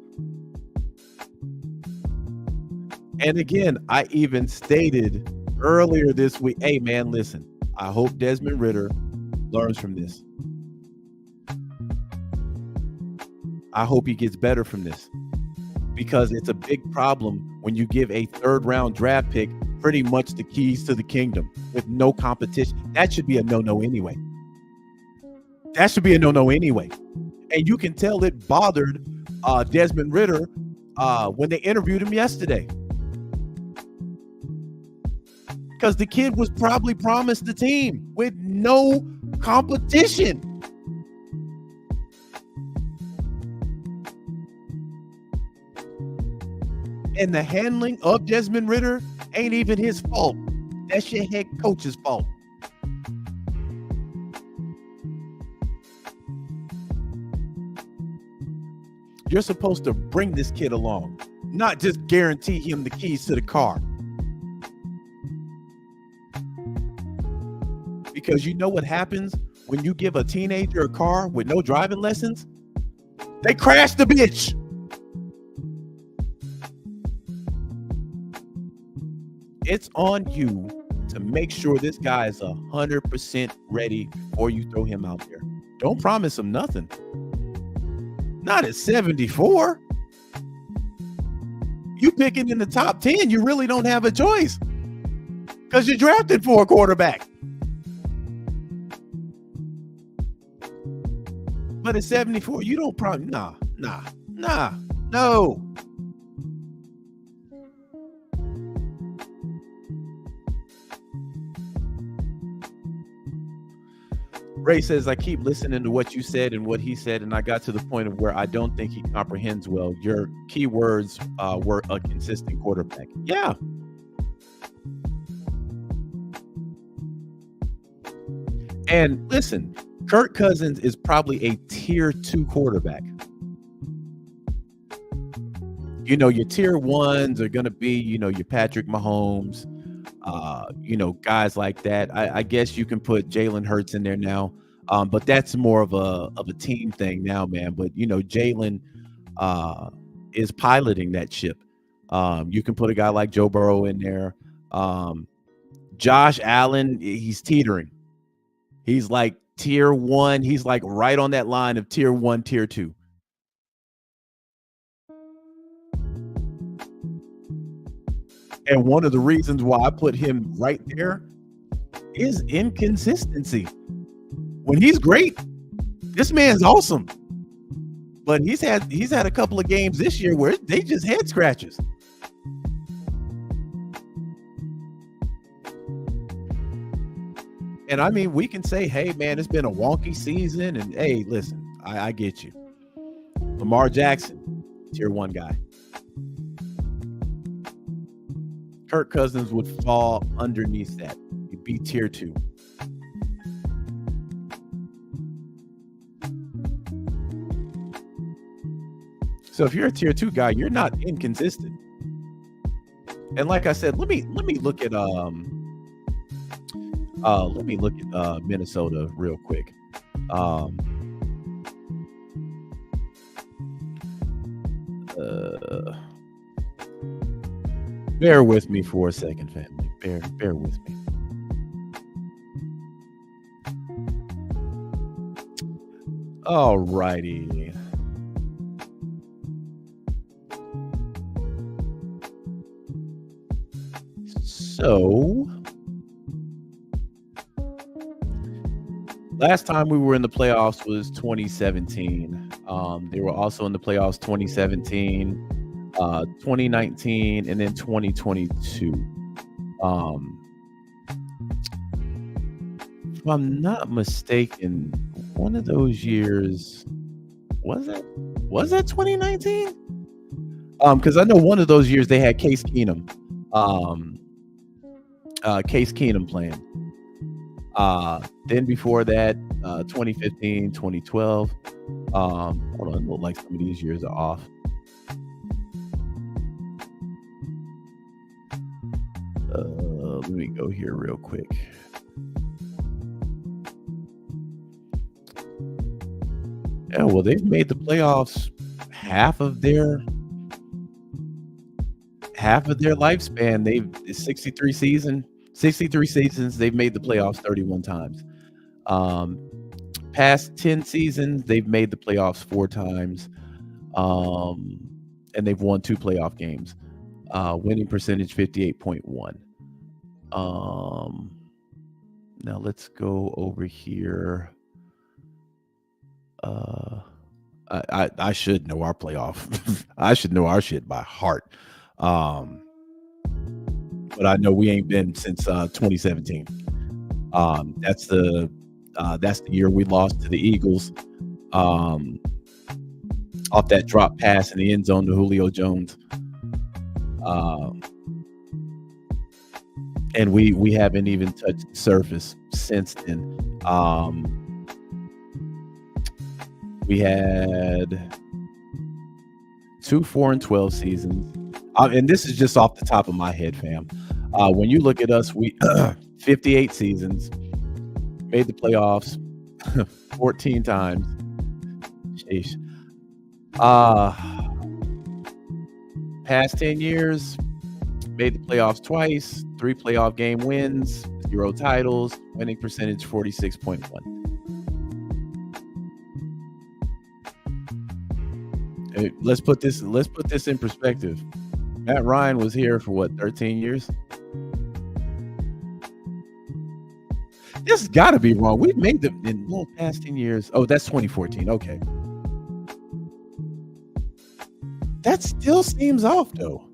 And again, I even stated earlier this week, hey, man, listen, I hope Desmond Ridder learns from this. I hope he gets better from this because it's a big problem when you give a third-round draft pick pretty much the keys to the kingdom with no competition. That should be a no-no anyway. And you can tell it bothered Desmond Ridder when they interviewed him yesterday. Because the kid was probably promised the team with no competition. And the handling of Desmond Ridder ain't even his fault. That's your head coach's fault. You're supposed to bring this kid along, not just guarantee him the keys to the car. Because you know what happens when you give a teenager a car with no driving lessons? They crash the bitch. It's on you to make sure this guy is 100% ready before you throw him out there. Don't promise him nothing. Not at 74. You picking in the top 10, you really don't have a choice because you drafted for a quarterback. But at 74, you don't probably, no. Ray says, I keep listening to what you said and what he said, and I got to the point of where I don't think he comprehends well. Your key words were a consistent quarterback. Yeah. And listen, Kirk Cousins is probably a tier 2 quarterback. You know, your tier 1s are going to be, you know, your Patrick Mahomes, you know, guys like that. I guess you can put Jalen Hurts in there now, but that's more of a team thing now, man. But, you know, Jalen is piloting that ship. You can put a guy like Joe Burrow in there. Josh Allen, he's teetering. He's like tier 1. He's like right on that line of tier 1, tier 2. And one of the reasons why I put him right there is inconsistency. When he's great, this man's awesome. But he's had a couple of games this year where they just head scratches. And I mean, we can say, hey, man, it's been a wonky season. And hey, listen, I get you. Lamar Jackson, tier 1 guy. Kirk Cousins would fall underneath that. He'd be tier 2. So if you're a tier 2 guy, you're not inconsistent. And like I said, let me look at Minnesota real quick. Bear with me for a second, family. Bear with me. All righty. So, last time we were in the playoffs was 2017. They were also in the playoffs 2017. 2019 and then 2022. If I'm not mistaken, one of those years was that 2019? Because I know one of those years they had Case Keenum. Case Keenum playing. Then before that, 2015, 2012. Hold on, it looks like some of these years are off. Let me go here real quick. Yeah, well, they've made the playoffs half of their lifespan. They've 63 seasons. They've made the playoffs 31 times. Past 10 seasons, they've made the playoffs 4 times. And they've won 2 playoff games. Winning percentage 58.1. Now let's go over here. I should know our playoff. I should know our shit by heart. But I know we ain't been since 2017. That's the year we lost to the Eagles. Off that drop pass in the end zone to Julio Jones. And we haven't even touched the surface since then. We had 2 4-12 seasons. And this is just off the top of my head, fam. When you look at us, we 58 seasons, made the playoffs 14 times. Sheesh. Past 10 years, made the playoffs twice, 3 playoff game wins, 0 titles, winning percentage 46.1. Hey, let's put this in perspective. Matt Ryan was here for what, 13 years? This has got to be wrong. We've made them in the past 10 years. Oh, that's 2014. Okay. That still seems off, though.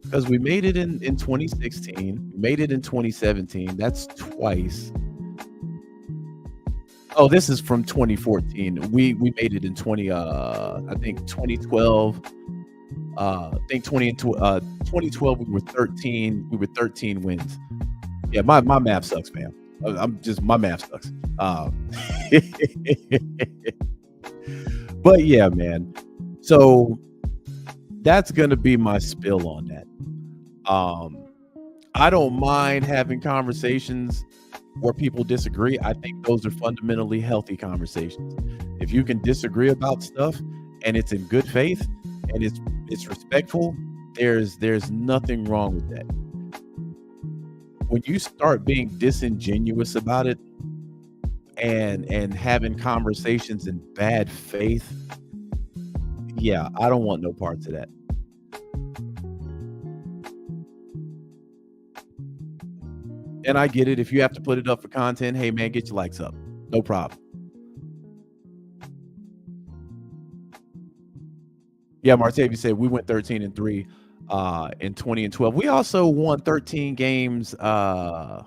Because we made it in 2016. We made it in 2017. That's twice. Oh, this is from 2014. We made it in 2012. I think 2012 we were 13. We were 13 wins. Yeah, my math sucks, man. My math sucks. But yeah, man. So that's gonna be my spill on that. I don't mind having conversations where people disagree. I think those are fundamentally healthy conversations. If you can disagree about stuff and it's in good faith and it's respectful, there's nothing wrong with that. When you start being disingenuous about it and having conversations in bad faith, yeah, I don't want no parts of that. And I get it. If you have to put it up for content, hey man, get your likes up. No problem. Yeah, Martavi said we went 13-3 in 2012. We also won 13 games. Was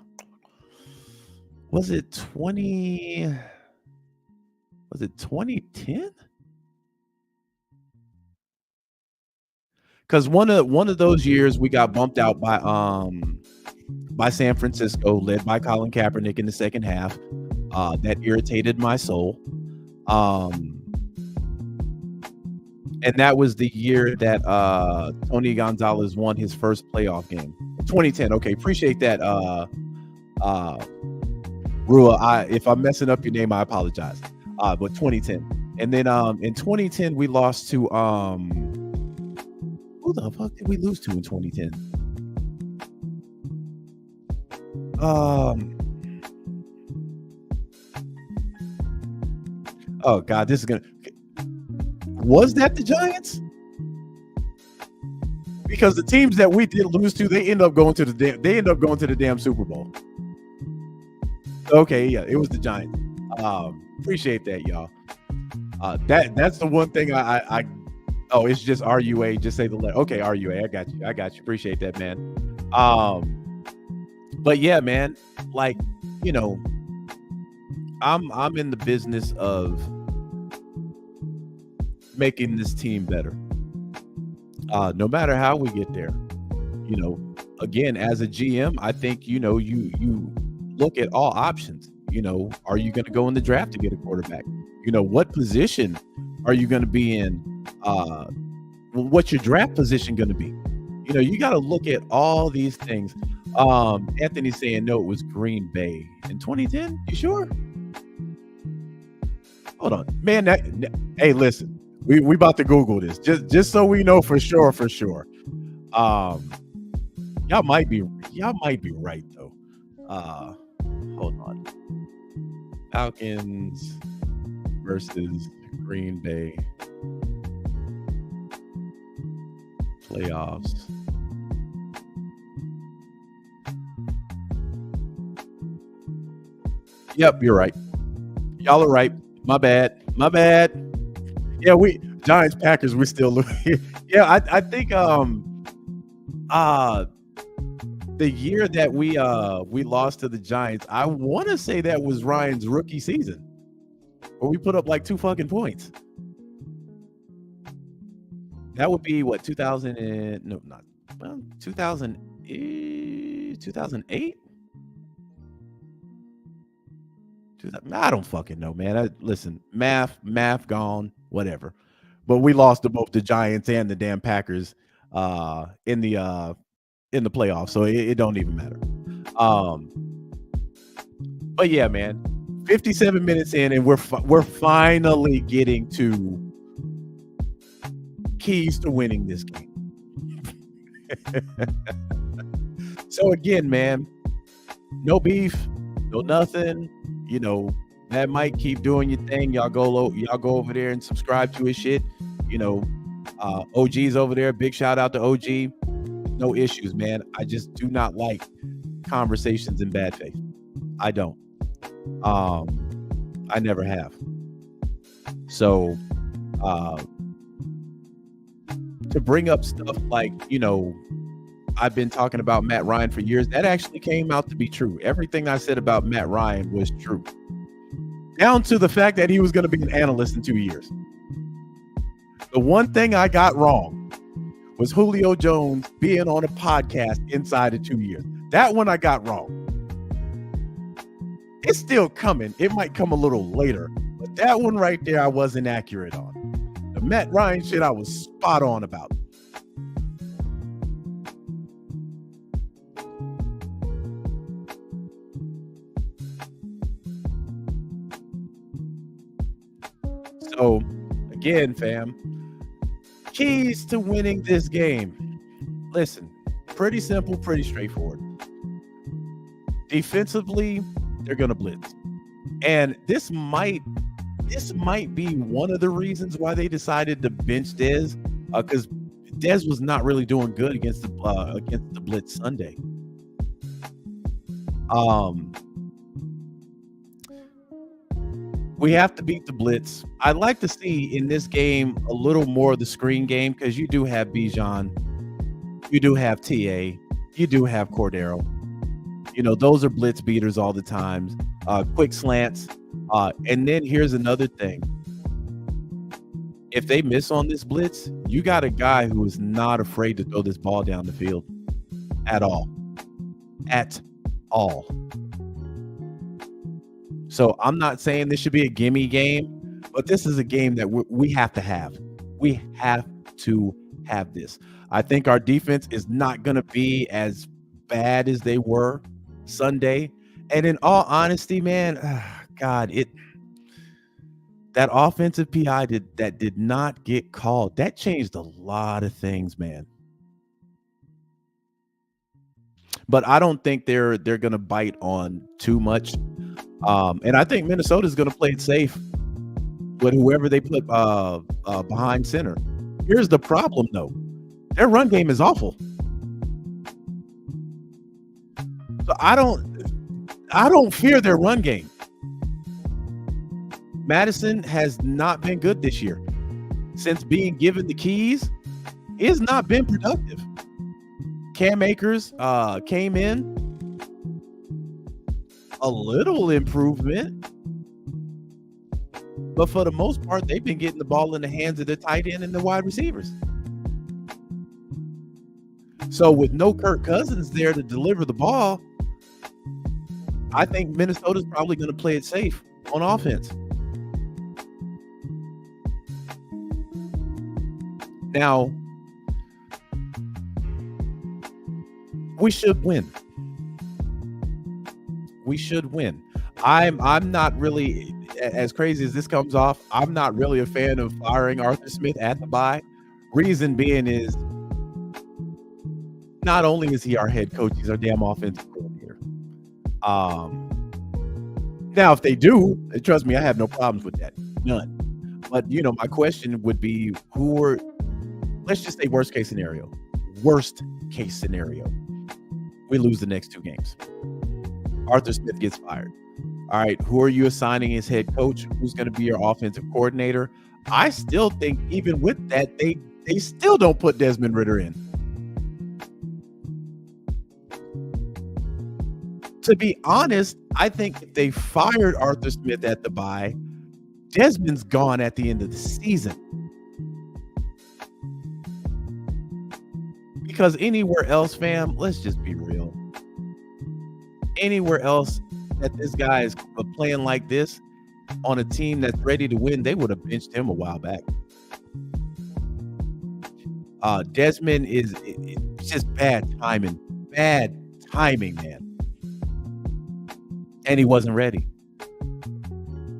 it 2010? Because one of those years we got bumped out by San Francisco, led by Colin Kaepernick in the second half. That irritated my soul. And that was the year that Tony Gonzalez won his first playoff game. 2010. Okay, appreciate that. Rua, if I'm messing up your name, I apologize. But 2010. And then in 2010, we lost to who the fuck did we lose to in 2010? Oh God, this is gonna. Was that the Giants? Because the teams that we did lose to, they end up going to the damn Super Bowl. Okay, yeah, it was the Giants. Appreciate that, y'all. That's the one thing I oh, it's just RUA. Just say the letter. Okay, RUA. I got you. Appreciate that, man. But yeah, man, like, you know, I'm in the business of making this team better. No matter how we get there. You know, again, as a GM, I think, you know, you look at all options. You know, are you going to go in the draft to get a quarterback? You know, what position are you going to be in? What's your draft position going to be? You know, you got to look at all these things. Anthony's saying, no, it was Green Bay in 2010. You sure? Hold on, man. Hey, listen, we about to Google this just so we know for sure. Y'all might be right though. Hold on. Falcons versus Green Bay playoffs. Yep, you're right. Y'all are right. My bad. Yeah, Giants Packers, we're still losing. Yeah, I think the year that we lost to the Giants, I want to say that was Ryan's rookie season, where we put up like 2 fucking points. That would be what, 2000 and no, not well, 2008. I don't fucking know, man. Listen, math gone, whatever. But we lost to both the Giants and the damn Packers in the playoffs, so it don't even matter. But yeah, man, 57 minutes in, and we're finally getting to keys to winning this game. So again, man, no beef, no nothing. You know, Matt Mike, keep doing your thing. Y'all go over there and subscribe to his shit. You know, OG's over there. Big shout out to OG. No issues, man. I just do not like conversations in bad faith. I don't. I never have. So to bring up stuff like, I've been talking about Matt Ryan for years. That actually came out to be true. Everything I said about Matt Ryan was true. Down to the fact that he was going to be an analyst in 2 years. The one thing I got wrong was Julio Jones being on a podcast inside of 2 years. That one I got wrong. It's still coming. It might come a little later. But that one right there, I wasn't accurate on. The Matt Ryan shit, I was spot on about. So, again, fam, keys to winning this game. Listen, pretty simple, pretty straightforward. Defensively, they're going to blitz. And this might be one of the reasons why they decided to bench Dez, because Dez was not really doing good against the blitz Sunday. We have to beat the blitz. I'd like to see in this game a little more of the screen game, because you do have Bijan, you do have TA, you do have Cordero. Those are blitz beaters all the time. Quick slants. And then here's another thing. If they miss on this blitz, you got a guy who is not afraid to throw this ball down the field at all. At all. So I'm not saying this should be a gimme game, but this is a game that we have to have. We have to have this. I think our defense is not going to be as bad as they were Sunday. And in all honesty, man, God, that offensive PI that did not get called, that changed a lot of things, man. But I don't think they're going to bite on too much. And I think Minnesota's going to play it safe with whoever they put behind center. Here's the problem, though. Their run game is awful. So I don't fear their run game. Madison has not been good this year. Since being given the keys, he has not been productive. Cam Akers came in. A little improvement. But for the most part, they've been getting the ball in the hands of the tight end and the wide receivers. So with no Kirk Cousins there to deliver the ball, I think Minnesota's probably going to play it safe on offense. Now, we should win. We should win. I'm not really, as crazy as this comes off, I'm not really a fan of firing Arthur Smith at the bye. Reason being is, not only is he our head coach, he's our damn offensive coordinator. Now, if they do, trust me, I have no problems with that. None. But, my question would be, let's just say worst case scenario. Worst case scenario. We lose the next 2 games. Arthur Smith gets fired. All right, who are you assigning as head coach? Who's going to be your offensive coordinator? I still think even with that, they still don't put Desmond Ridder in. To be honest, I think if they fired Arthur Smith at the bye, Desmond's gone at the end of the season. Because anywhere else, fam, let's just be real. Anywhere else that this guy is playing like this on a team that's ready to win, they would have benched him a while back. Desmond it's just bad timing. Bad timing, man. And he wasn't ready.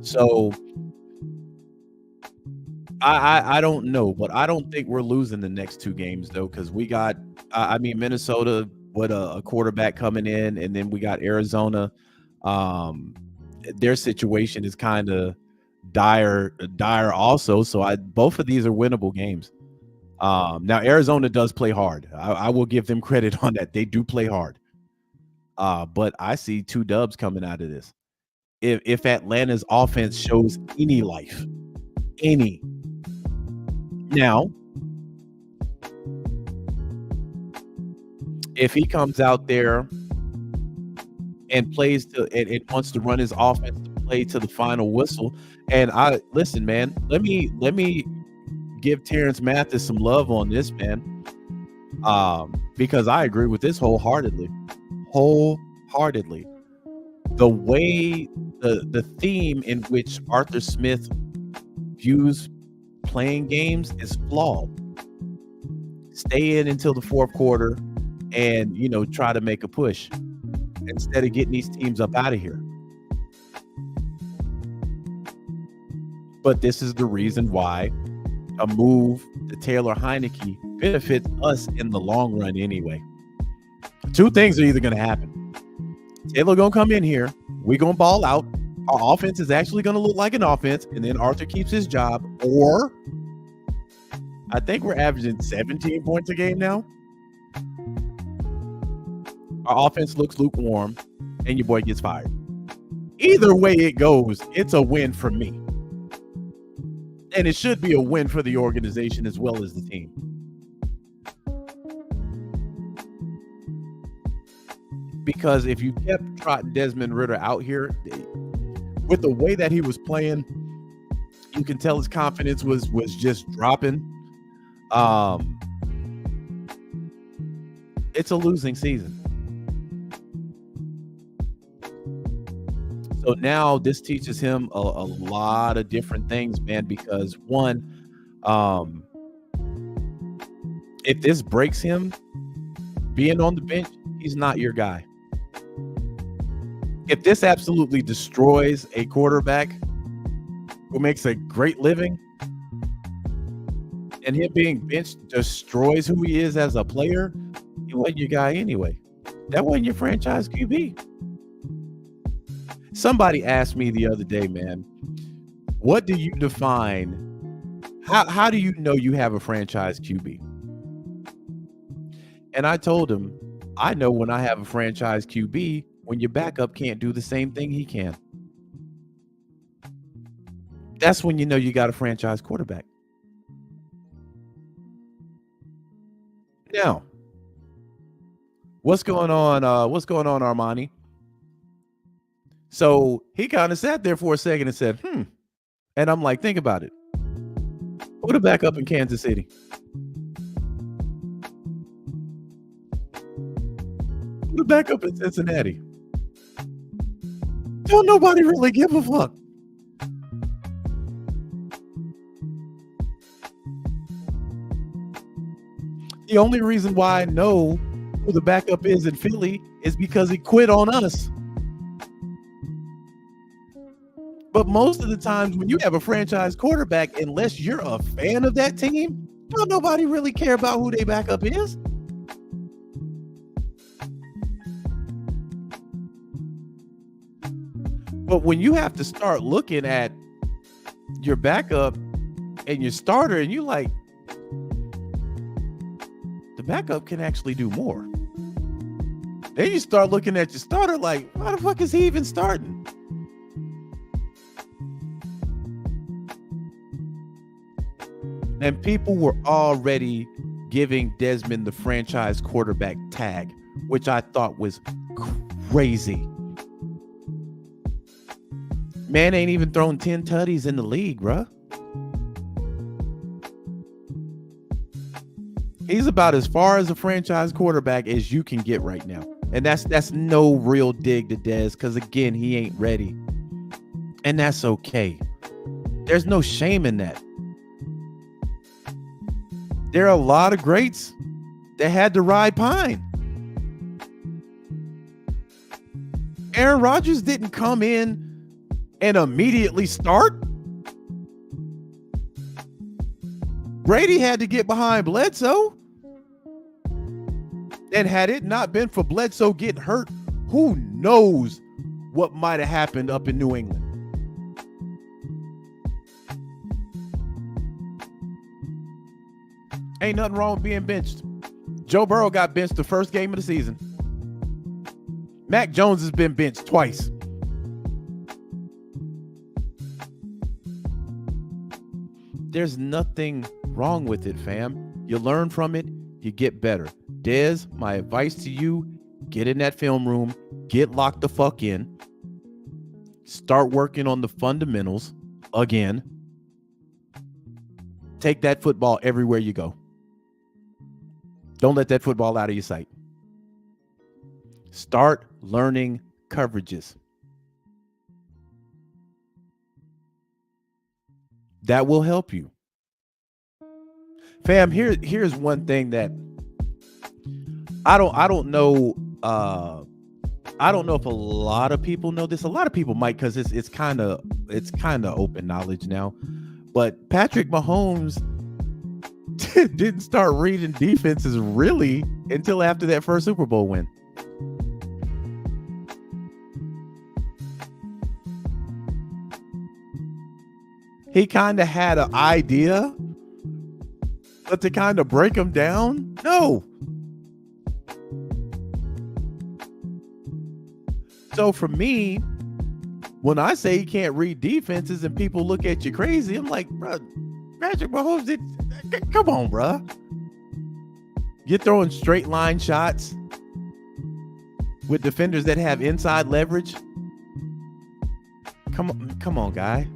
So I don't know, but I don't think we're losing the next 2 games though, because we got I mean Minnesota with a quarterback coming in, and then we got Arizona. Um, their situation is kind of dire also. So both of these are winnable games. Now Arizona does play hard. I will give them credit on that. They do play hard. But I see 2 dubs coming out of this. If Atlanta's offense shows any life, any. Now, if he comes out there and plays and wants to run his offense to play to the final whistle, and I listen, man, let me give Terrence Mathis some love on this, man. Because I agree with this wholeheartedly. The way the theme in which Arthur Smith views playing games is flawed. Stay in until the 4th quarter and try to make a push instead of getting these teams up out of here. But this is the reason why a move to Taylor Heineke benefits us in the long run anyway. 2 things are either going to happen. Taylor going to come in here. We're going to ball out. Our offense is actually going to look like an offense, and then Arthur keeps his job. Or I think we're averaging 17 points a game now. Our offense looks lukewarm, and your boy gets fired. Either way it goes, it's a win for me. And it should be a win for the organization as well as the team. Because if you kept trotting Desmond Ridder out here, with the way that he was playing, you can tell his confidence was just dropping. It's a losing season. So now this teaches him a lot of different things, man, because one, if this breaks him, being on the bench, he's not your guy. If this absolutely destroys a quarterback who makes a great living, and him being benched destroys who he is as a player, he wasn't your guy anyway. That wasn't your franchise QB. Somebody asked me the other day, man, what do you define? How do you know you have a franchise QB? And I told him, I know when I have a franchise QB, when your backup can't do the same thing he can. That's when you know you got a franchise quarterback. Now, what's going on, Armani? So he kind of sat there for a second and said, And I'm like, think about it. Who the backup in Kansas City? Who the backup in Cincinnati? Don't nobody really give a fuck. The only reason why I know who the backup is in Philly is because he quit on us. But most of the times when you have a franchise quarterback, unless you're a fan of that team, don't nobody really care about who their backup is. But when you have to start looking at your backup and your starter, and you like, the backup can actually do more. Then you start looking at your starter like, why the fuck is he even starting? And people were already giving Desmond the franchise quarterback tag, which I thought was crazy. Man ain't even thrown 10 tutties in the league, bruh. He's about as far as a franchise quarterback as you can get right now. And that's no real dig to Dez, because again, he ain't ready. And that's okay. There's no shame in that. There are a lot of greats that had to ride pine. Aaron Rodgers didn't come in and immediately start. Brady had to get behind Bledsoe. And had it not been for Bledsoe getting hurt, who knows what might have happened up in New England. Ain't nothing wrong with being benched. Joe Burrow got benched the first game of the season. Mac Jones has been benched twice. There's nothing wrong with it, fam. You learn from it, you get better. Dez, my advice to you, get in that film room, get locked the fuck in, start working on the fundamentals again. Take that football everywhere you go. Don't let that football out of your sight. Start learning coverages. That will help you. Fam, here's one thing that I don't know. I don't know if a lot of people know this. A lot of people might, because it's kind of open knowledge now. But Patrick Mahomes didn't start reading defenses really until after that first Super Bowl win. He kind of had an idea, but to kind of break them down, no. So for me, when I say he can't read defenses and people look at you crazy, I'm like, bro, Patrick Mahomes, come on, bro. You're throwing straight line shots with defenders that have inside leverage. Come on, guy.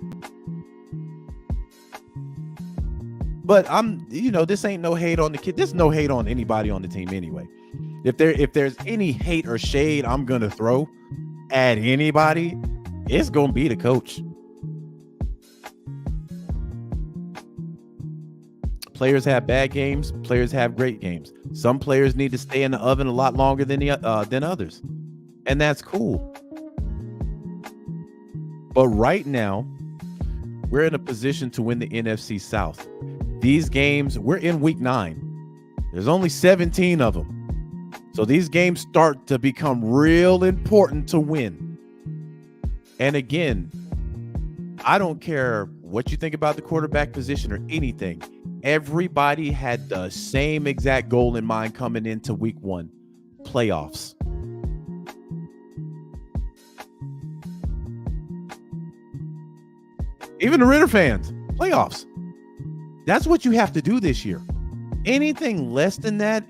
But this ain't no hate on the kid. There's no hate on anybody on the team anyway. If there's any hate or shade I'm gonna throw at anybody, it's gonna be the coach. Players have bad games. Players have great games. Some players need to stay in the oven a lot longer than others, and that's cool. But right now, we're in a position to win the NFC South. These games, we're in week 9. There's only 17 of them. So these games start to become real important to win. And again, I don't care what you think about the quarterback position or anything. Everybody had the same exact goal in mind coming into week 1, playoffs. Even the Ritter fans, playoffs. That's what you have to do this year. Anything less than that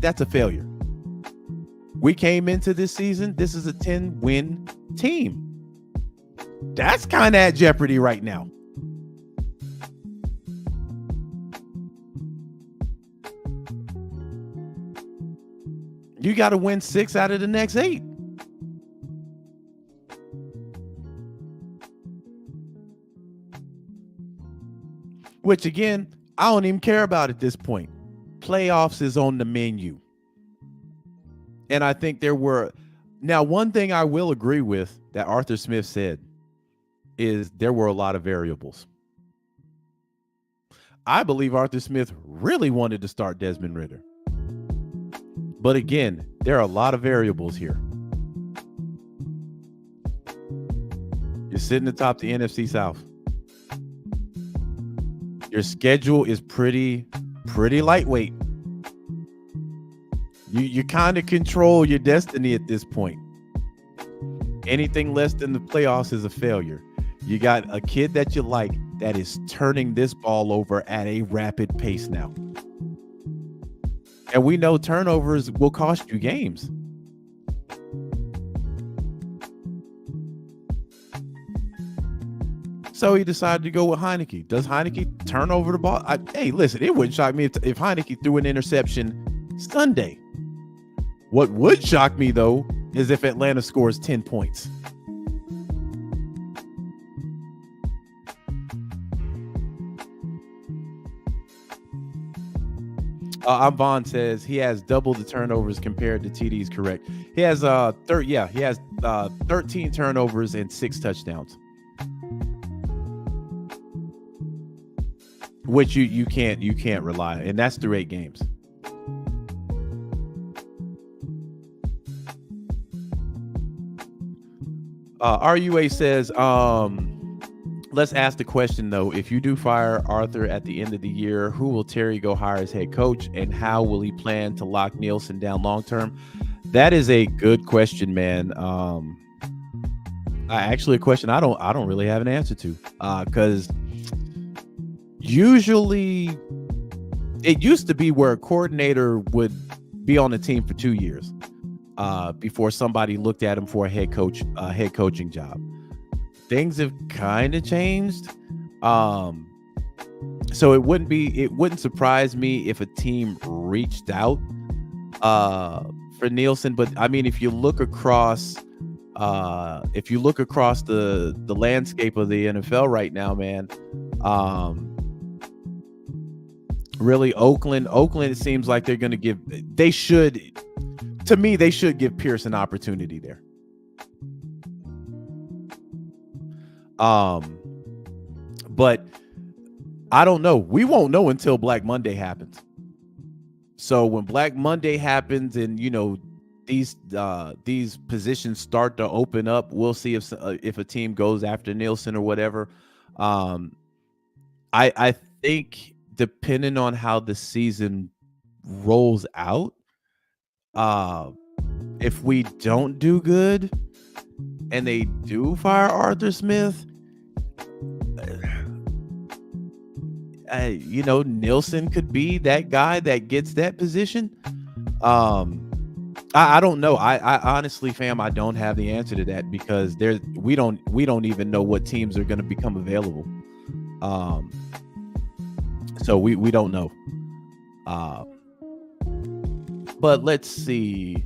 that's a failure. We came into this season, this is a 10-win team. That's kind of at jeopardy right now. You got to win 6 out of the next 8. Which, again, I don't even care about at this point. Playoffs is on the menu. And I think now one thing I will agree with that Arthur Smith said is there were a lot of variables. I believe Arthur Smith really wanted to start Desmond Ridder. But again, there are a lot of variables here. You're sitting atop the NFC South. Your schedule is pretty lightweight. You kind of control your destiny at this point. Anything less than the playoffs is a failure. You got a kid that you like that is turning this ball over at a rapid pace now. And we know turnovers will cost you games. So he decided to go with Heineke. Does Heineke turn over the ball? Hey, listen, it wouldn't shock me if Heineke threw an interception Sunday. What would shock me, though, is if Atlanta scores 10 points. Vaughn says he has double the turnovers compared to TDs. Correct. He has 13 turnovers and 6 touchdowns. which you can't rely, and that's through 8 games. RUA says, let's ask the question though. If you do fire Arthur at the end of the year, who will Terry go hire as head coach, and how will he plan to lock Nielsen down long term? That is a good question, man. Actually, a question I don't really have an answer to, because usually it used to be where a coordinator would be on the team for 2 years before somebody looked at him for a head coaching job. Things have kind of changed. So it wouldn't surprise me if a team reached out for Nielsen. But I mean, if you look across the landscape of the NFL right now, man, really Oakland, it seems like they're going to they should give Pierce an opportunity there. But I don't know. We won't know until Black Monday happens. So when Black Monday happens, and these positions start to open up, we'll see if a team goes after Nielsen or whatever. I think depending on how the season rolls out, if we don't do good and they do fire Arthur Smith, Nielsen could be that guy that gets that position. I don't know. I honestly, fam, I don't have the answer to that, because we don't even know what teams are going to become available. So we don't know. But let's see.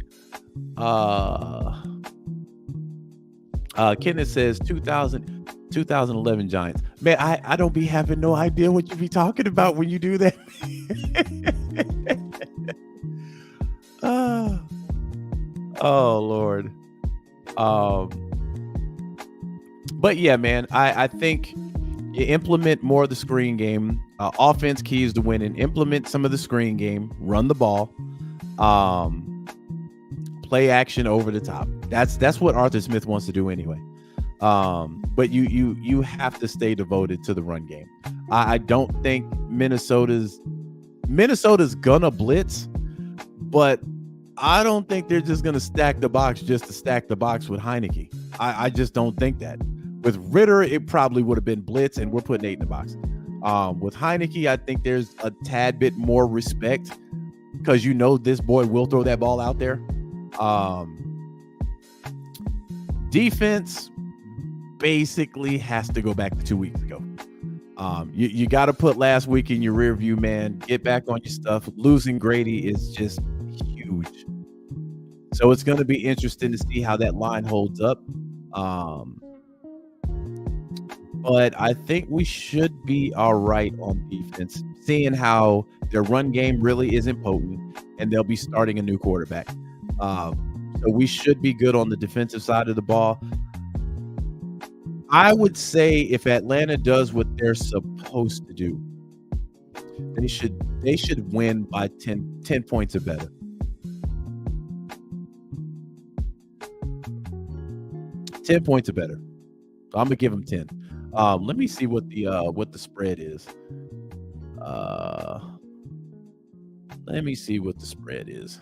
Kenneth says 2011 Giants. Man, I don't be having no idea what you be talking about when you do that. Oh Lord. But yeah, man, I think you implement more of the screen game. Offense keys to winning. Implement some of the screen game. Run the ball. Play action over the top. That's what Arthur Smith wants to do anyway. But you have to stay devoted to the run game. I don't think Minnesota's gonna blitz, but I don't think they're just gonna stack the box just to stack the box with Heineke. I just don't think that. With Ritter, it probably would have been blitz, and we're putting 8 in the box. With Heineke, I think there's a tad bit more respect, because this boy will throw that ball out there. Defense basically has to go back to 2 weeks ago. You got to put last week in your rear view, man. Get back on your stuff. Losing Grady is just huge. So it's going to be interesting to see how that line holds up. But I think we should be all right on defense, seeing how their run game really isn't potent, and they'll be starting a new quarterback. So we should be good on the defensive side of the ball. I would say if Atlanta does what they're supposed to do, they should win by 10 points or better. 10 points or better. I'm gonna give them 10. Let me see what the spread is. Let me see what the spread is.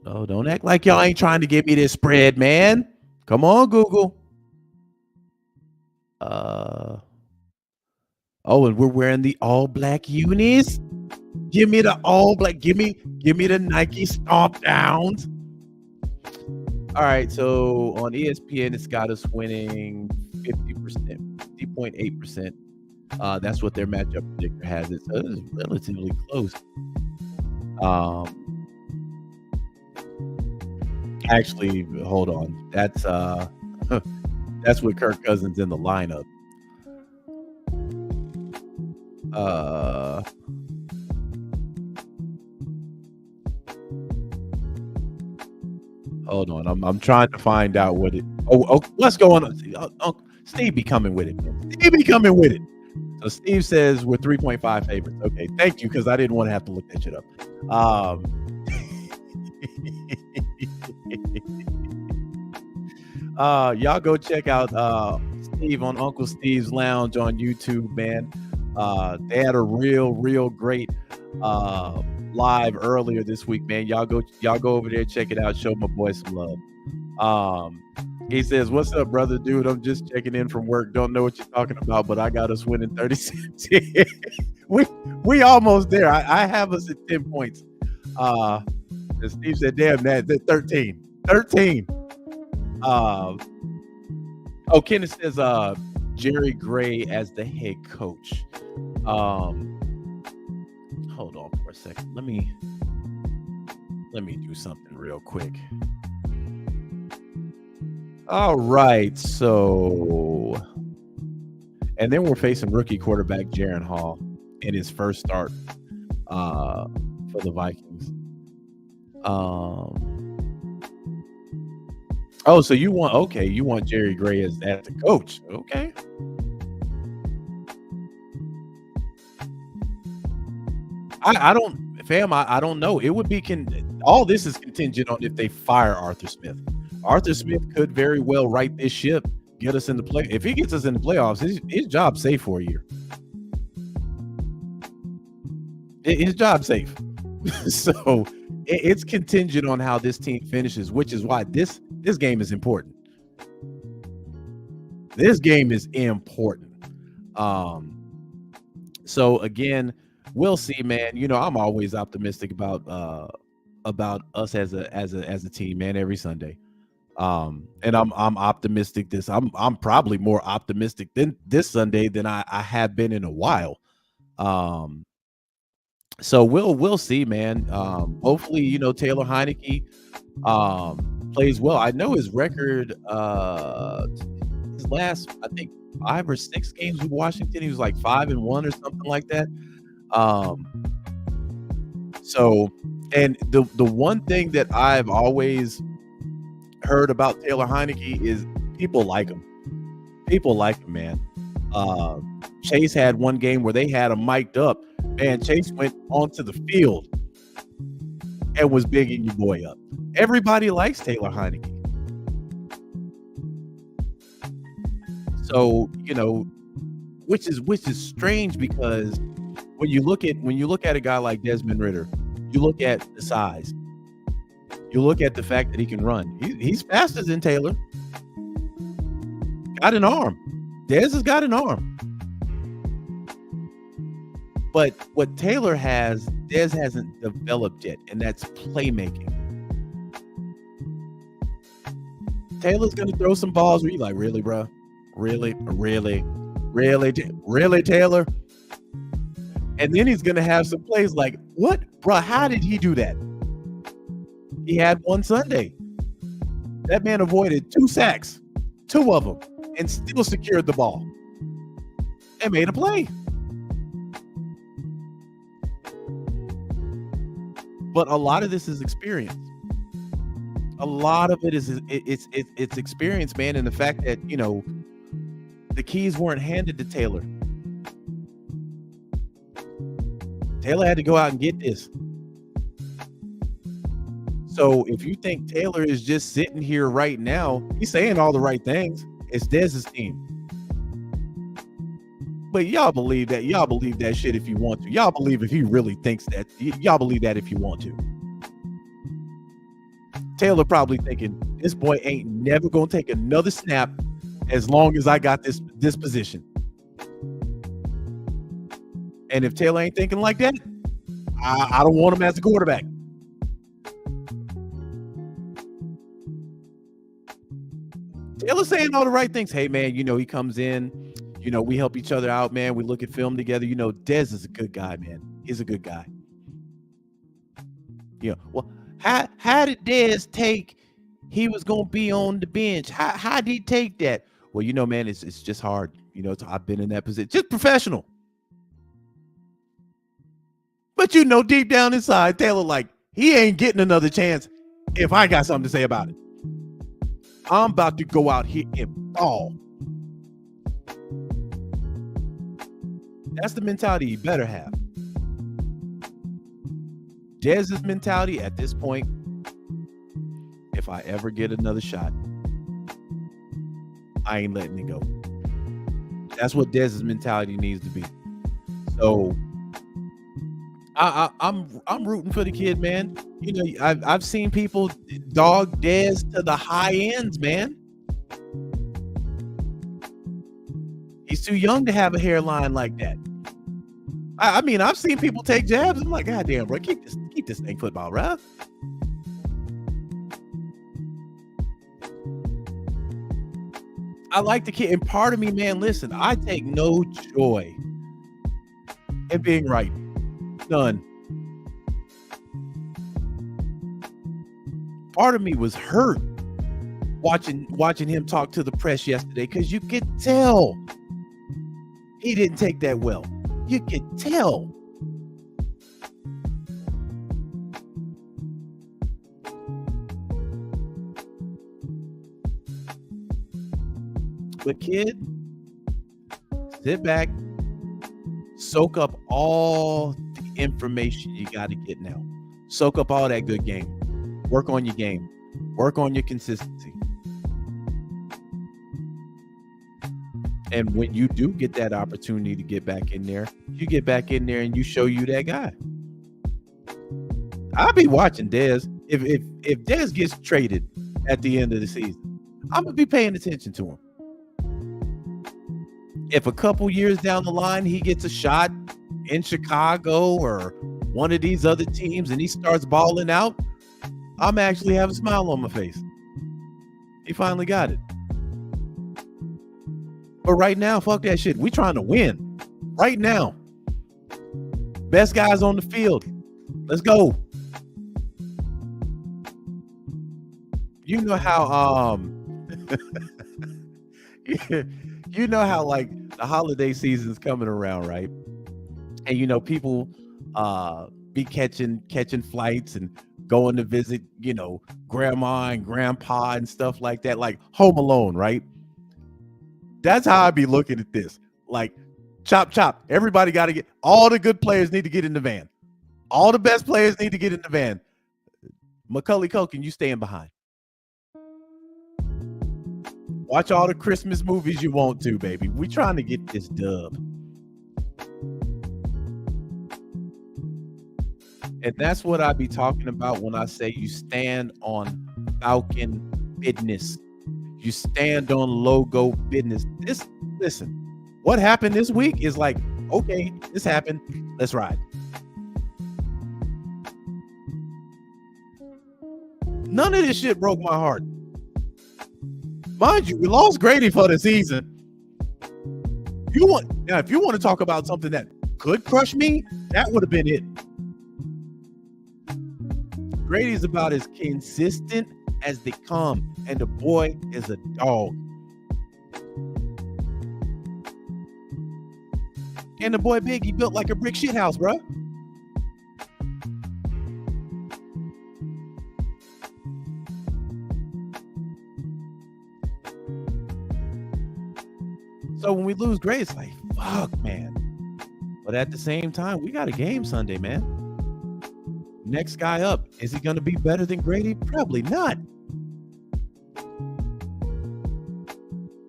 Oh, don't act like y'all ain't trying to give me this spread, man. Come on, Google. Oh, and we're wearing the all black unis. Give me the all black. Give me the Nike stomp downs. All right, so on ESPN, it's got us winning 50%, 50.8%. That's what their matchup predictor has it. So it's relatively close. Actually, hold on. That's with Kirk Cousins in the lineup. Hold on. I'm trying to find out what it. Oh, what's going on? Steve be coming with it, man. Steve be coming with it. So Steve says we're 3.5 favorites. Okay, thank you, because I didn't want to have to look that shit up. Y'all go check out Steve on Uncle Steve's Lounge on YouTube, man. They had a real great live earlier this week, man. Y'all go over there, check it out, show my boy some love. He says, "What's up, brother? Dude, I'm just checking in from work. Don't know what you're talking about, but I got us winning 36. we almost there. I have us at 10 points. And Steve said, damn, that's 13. 13. Kenneth says Jerry Gray as the head coach. Hold on for a second. Let me do something real quick. All right, so, and then we're facing rookie quarterback Jaron Hall in his first start for the Vikings. So you want Jerry Gray as the coach? Okay. I don't know. It would be all this is contingent on if they fire Arthur Smith. Arthur Smith could very well right this ship, get us in the play. If he gets us in the playoffs, his job's safe for a year. His job's safe. So it's contingent on how this team finishes, which is why this game is important. This game is important. So again, we'll see, man. You know, I'm always optimistic about us as a team, man, every Sunday. And I'm optimistic I'm probably more optimistic than this Sunday than I have been in a while. So we'll see, man. Hopefully, you know, Taylor Heineke plays well. I know his record, his last, I think 5 or 6 games with Washington, he was like 5-1 or something like that. So, and the one thing that I've always heard about Taylor Heineke is people like him. People like him, man. Chase had one game where they had him mic'd up, and Chase went onto the field and was bigging your boy up. Everybody likes Taylor Heineke. So, you know, which is strange, because when you look at a guy like Desmond Ridder, you look at the size. You look at the fact that he can run. He's faster than Taylor. Got an arm. Dez has got an arm. But what Taylor has, Dez hasn't developed yet, and that's playmaking. Taylor's going to throw some balls where you're like, really, bro? Really, Taylor? And then he's going to have some plays like, what? Bro, how did he do that? He had one Sunday. That man avoided 2 sacks, 2 of them, and still secured the ball and made a play. But a lot of this is experience. A lot of it is it's experience, man, and the fact that, you know, the keys weren't handed to Taylor. Taylor had to go out and get this. So if you think Taylor is just sitting here right now, he's saying all the right things. It's Dez's team. But y'all believe that. Y'all believe that shit if you want to. Y'all believe if he really thinks that. Y'all believe that if you want to. Taylor probably thinking, this boy ain't never going to take another snap as long as I got this position. And if Taylor ain't thinking like that, I don't want him as a quarterback. Taylor's saying all the right things. Hey, man, you know, he comes in, you know, we help each other out, man. We look at film together. You know, Dez is a good guy, man. He's a good guy. Yeah. Well, how did Dez take he was going to be on the bench? How did he take that? Well, you know, man, it's just hard. You know, I've been in that position. Just professional. But, you know, deep down inside, Taylor, like, he ain't getting another chance. if I got something to say about it. I'm about to go out here and ball. That's the mentality you better have. Dez's mentality at this point, if I ever get another shot, I ain't letting it go. That's what Dez's mentality needs to be. So I'm rooting for the kid, man. You know, I've seen people dog Dez to the high ends, man. He's too young to have a hairline like that. I mean, I've seen people take jabs. I'm like, God damn, bro, keep this thing football, bro. I like the kid, and part of me, man, listen, I take no joy in being right. None. Part of me was hurt watching him talk to the press yesterday, because you could tell he didn't take that well. You could tell. But kid, sit back, soak up all the information you got to get now. Soak up all that good game. Work on your game. Work on your consistency. And when you do get that opportunity to get back in there, you get back in there and you show you that guy. I'll be watching Dez. If Dez gets traded at the end of the season, I'm gonna be paying attention to him. If a couple years down the line he gets a shot in Chicago or one of these other teams and he starts balling out, I'm actually have a smile on my face. He finally got it. But right now, fuck that shit. We trying to win. Right now. Best guys on the field. Let's go. You know how you know how like the holiday season's coming around, right? And you know, people be catching flights and going to visit, you know, grandma and grandpa and stuff like that, like Home Alone, right? That's how I be looking at this. Like, chop. Everybody got to get, all the good players need to get in the van. All the best players need to get in the van. Macaulay Culkin, you staying behind. Watch all the Christmas movies you want to, baby. We trying to get this dub. And that's what I be talking about when I say you stand on Falcon business. You stand on logo business. Listen, what happened this week is like, okay, this happened. Let's ride. None of this shit broke my heart. Mind you, we lost Grady for the season. If you want to talk about something that could crush me, that would have been it. Grady's about as consistent as they come, and the boy is a dog. And the boy big, he built like a brick shit house, bro. So when we lose Grady, it's like, fuck, man. But at the same time, we got a game Sunday, man. Next guy up, is he going to be better than Grady? Probably not.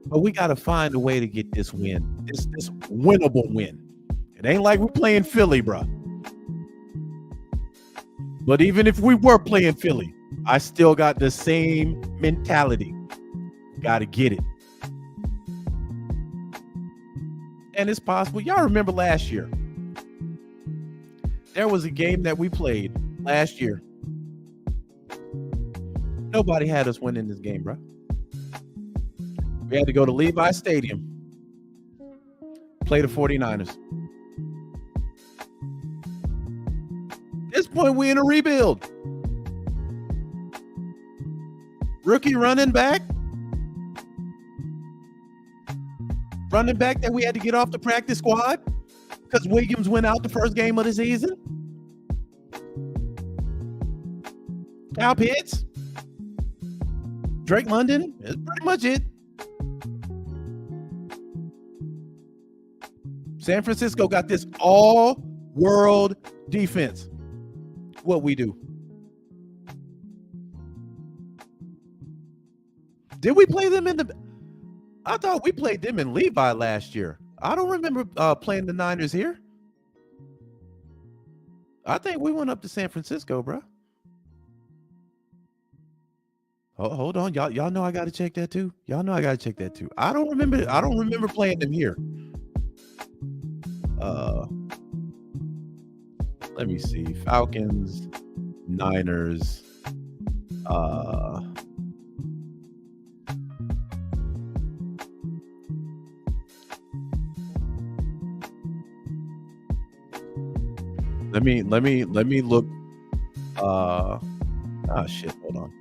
But we got to find a way to get this win, this winnable win. It ain't like we're playing Philly, bro. But even if we were playing Philly, I still got the same mentality. Got to get it. And it's possible. Y'all remember last year? There was a game that we played last year. Nobody had us winning this game, bro. We had to go to Levi Stadium, play the 49ers. At this point, we in a rebuild. Rookie running back that we had to get off the practice squad because Williams went out the first game of the season. Kyle Pitts. Drake London. That's pretty much it. San Francisco got this all-world defense. What we do? Did we play them in the? I thought we played them in Levi last year. I don't remember playing the Niners here. I think we went up to San Francisco, bro. Oh, hold on, y'all know I got to check that too. Y'all know I got to check that too. I don't remember playing them here. Let me see. Falcons, Niners. Let me look. Shit. Hold on.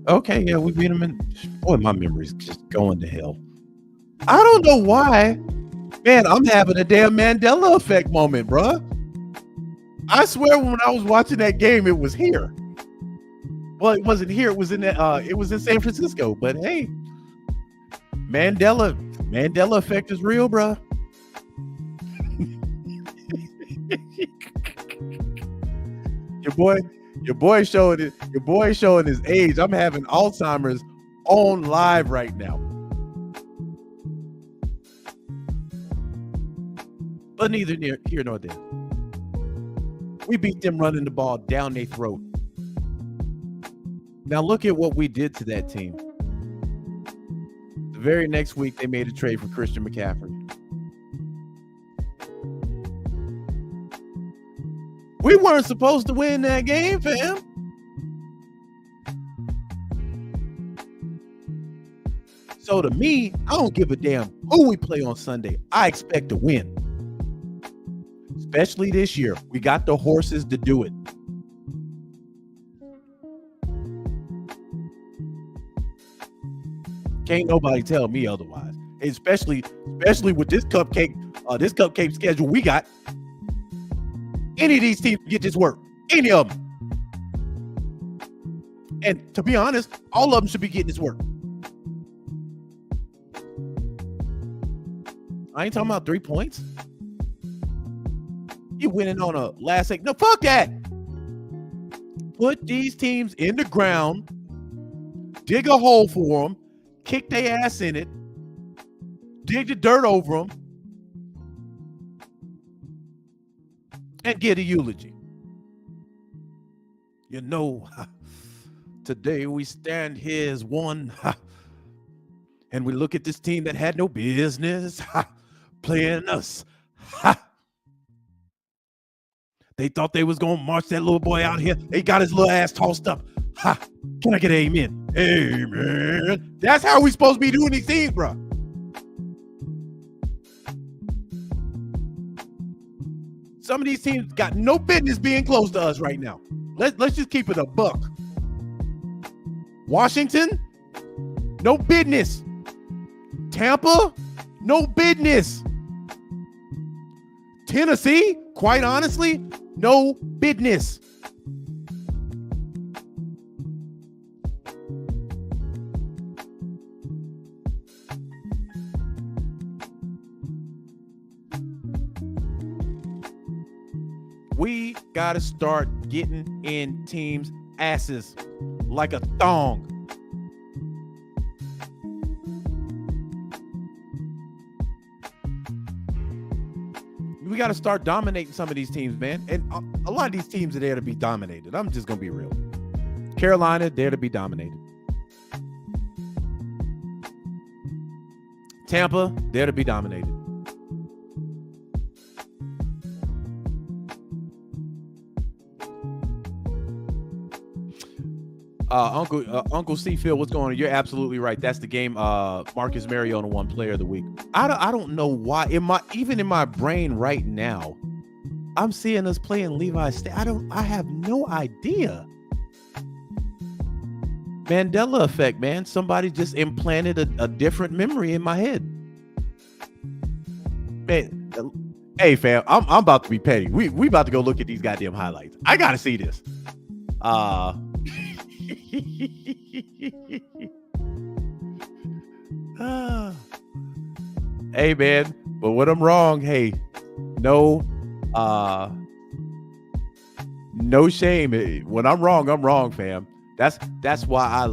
Okay, yeah, we beat them in. Boy, my memory's just going to hell. I don't know why. Man, I'm having a damn Mandela effect moment, bruh. I swear when I was watching that game, it was here. Well, it wasn't here. It was in San Francisco. But hey, Mandela effect is real, bruh. Your boy showing his age. I'm having Alzheimer's on live right now. But neither here nor there. We beat them running the ball down their throat. Now look at what we did to that team. The very next week, they made a trade for Christian McCaffrey. We weren't supposed to win that game, fam. So to me, I don't give a damn who we play on Sunday. I expect to win. Especially this year. We got the horses to do it. Can't nobody tell me otherwise. Especially with this cupcake schedule we got. Any of these teams get this work. Any of them. And to be honest, all of them should be getting this work. I ain't talking about 3 points. You winning on a last second. No, fuck that. Put these teams in the ground, dig a hole for them, kick their ass in it, dig the dirt over them, and get a eulogy. You know, today we stand here as one, and we look at this team that had no business playing us. They thought they was going to march that little boy out here. They got his little ass tossed up. Can I get an amen? Amen. That's how we supposed to be doing these things, bro. Some of these teams got no business being close to us right now. Let's just keep it a buck. Washington, no business. Tampa, no business. Tennessee, quite honestly, no business. We got to start getting in teams' asses like a thong. We got to start dominating some of these teams, man. And a lot of these teams are there to be dominated. I'm just going to be real. Carolina, there to be dominated. Tampa, there to be dominated. Uncle Seafield, what's going on? You're absolutely right. That's the game. Marcus Mariota won Player of the Week. I don't know why. Even in my brain right now, I'm seeing us playing Levi State. I have no idea. Mandela effect, man. Somebody just implanted a different memory in my head. Man, hey fam, I'm about to be petty. We about to go look at these goddamn highlights. I gotta see this. Hey man, but when I'm wrong, hey, no no shame. When I'm wrong, fam. That's why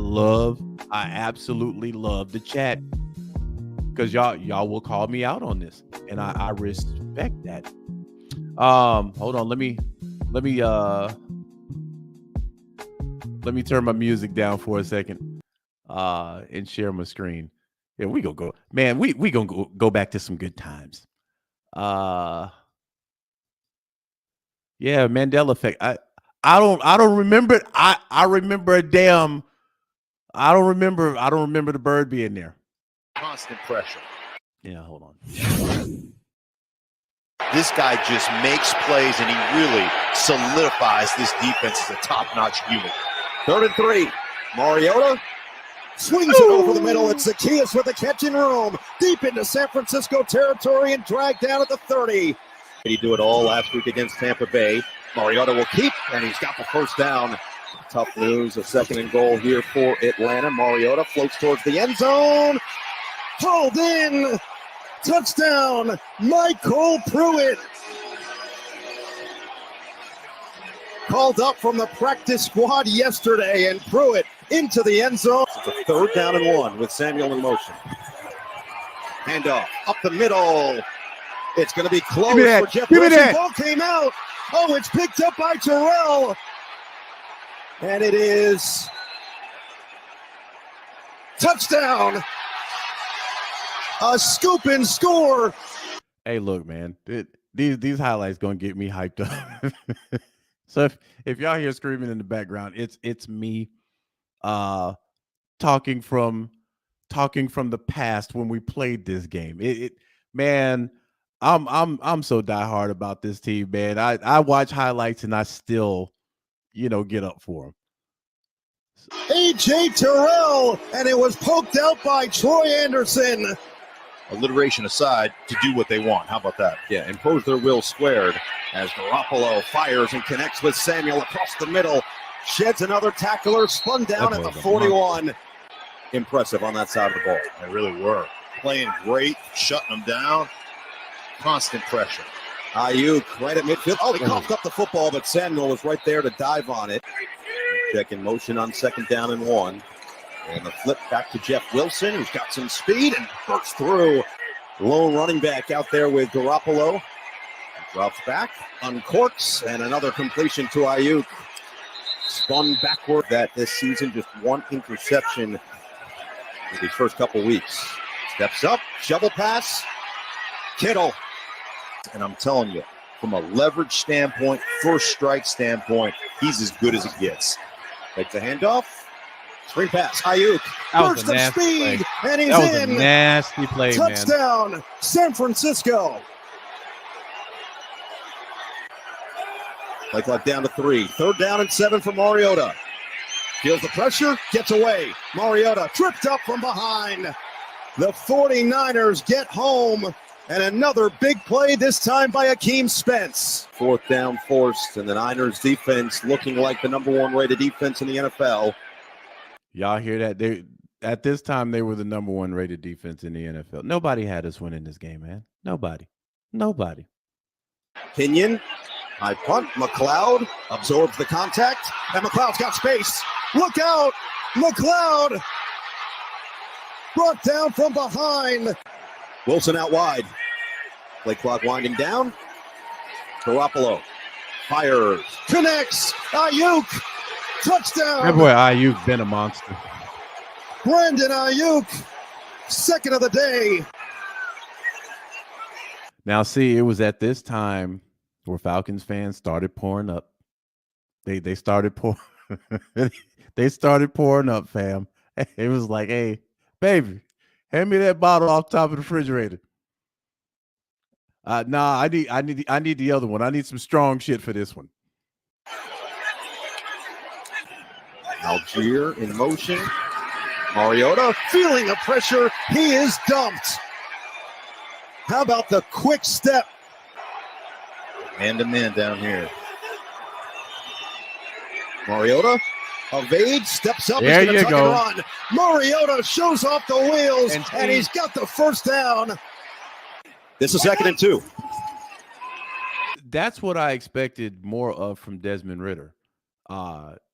I absolutely love the chat. Because y'all will call me out on this. And I respect that. Hold on, let me turn my music down for a second and share my screen. Yeah, we gonna go. Man, we gonna go back to some good times. Yeah, Mandela effect. I don't remember it. I remember a damn I don't remember the bird being there. Constant pressure. Yeah, hold on. This guy just makes plays, and he really solidifies this defense as a top-notch unit. 3rd and 3. Mariota swings it over the middle. It's Zacchaeus with the catch in room. Deep into San Francisco territory and dragged down at the 30. He do it all last week against Tampa Bay. Mariota will keep, and he's got the first down. Tough news, a 2nd and goal here for Atlanta. Mariota floats towards the end zone. Pulled in. Touchdown, Michael Pruitt. Called up from the practice squad yesterday, and Pruitt into the end zone. It's a 3rd down and 1 with Samuel in motion. Handoff up the middle. It's going to be close for Jeff Wilson. Ball came out. Oh, it's picked up by Terrell. And it is touchdown. A scoop and score. Hey, look, man. These highlights gonna get me hyped up. So if y'all hear screaming in the background, it's me talking from the past when we played this game. Man, I'm so diehard about this team, man. I watch highlights and I still, get up for them. A.J. Terrell, and it was poked out by Troy Anderson. Alliteration aside, to do what they want. How about that? Yeah, impose their will squared as Garoppolo fires and connects with Samuel across the middle. Sheds another tackler, spun down at the 41. Impressive on that side of the ball. They really were. Playing great, shutting them down. Constant pressure. Ayuk right at midfield. Oh, he coughed up the football, but Samuel was right there to dive on it. Check in motion on 2nd down and 1. And the flip back to Jeff Wilson, who's got some speed and bursts through. Lone running back out there with Garoppolo. Drops back, uncorks, and another completion to Ayuk. Spun backward that this season, just 1 interception in these first couple weeks. Steps up, shovel pass, Kittle. And I'm telling you, from a leverage standpoint, first strike standpoint, he's as good as it gets. Takes a handoff. Screen pass, Ayuk. Burst of speed, and he's in. That was a nasty play, touchdown, man. San Francisco. Play clock down to 3. 3rd down and 7 for Mariota. Feels the pressure, gets away. Mariota tripped up from behind. The 49ers get home, and another big play, this time by Akeem Spence. 4th down forced, and the Niners defense looking like the #1 rated defense in the NFL. Y'all hear that? At this time, they were the #1 rated defense in the NFL. Nobody had us winning this game, man. Nobody. Kenyon, high punt. McLeod absorbs the contact, and McLeod's got space. Look out! McLeod brought down from behind. Wilson out wide. Play clock winding down. Garoppolo fires, connects. Ayuk, touchdown. That boy Ayuk been a monster. Brandon Ayuk, 2nd of the day. Now, see, it was at this time where Falcons fans started pouring up. They started pouring. They started pouring up, fam. It was like, hey, baby, hand me that bottle off top of the refrigerator. Nah, I need the other one. I need some strong shit for this one. Algier in motion. Mariota feeling the pressure. He is dumped. How about the quick step? Man-to-man down here. Mariota evades, steps up. There He's going you to tuck go. and run. Mariota shows off the wheels, And and he's got the first down. This is 2nd and 2. That's what I expected more of from Desmond Ridder,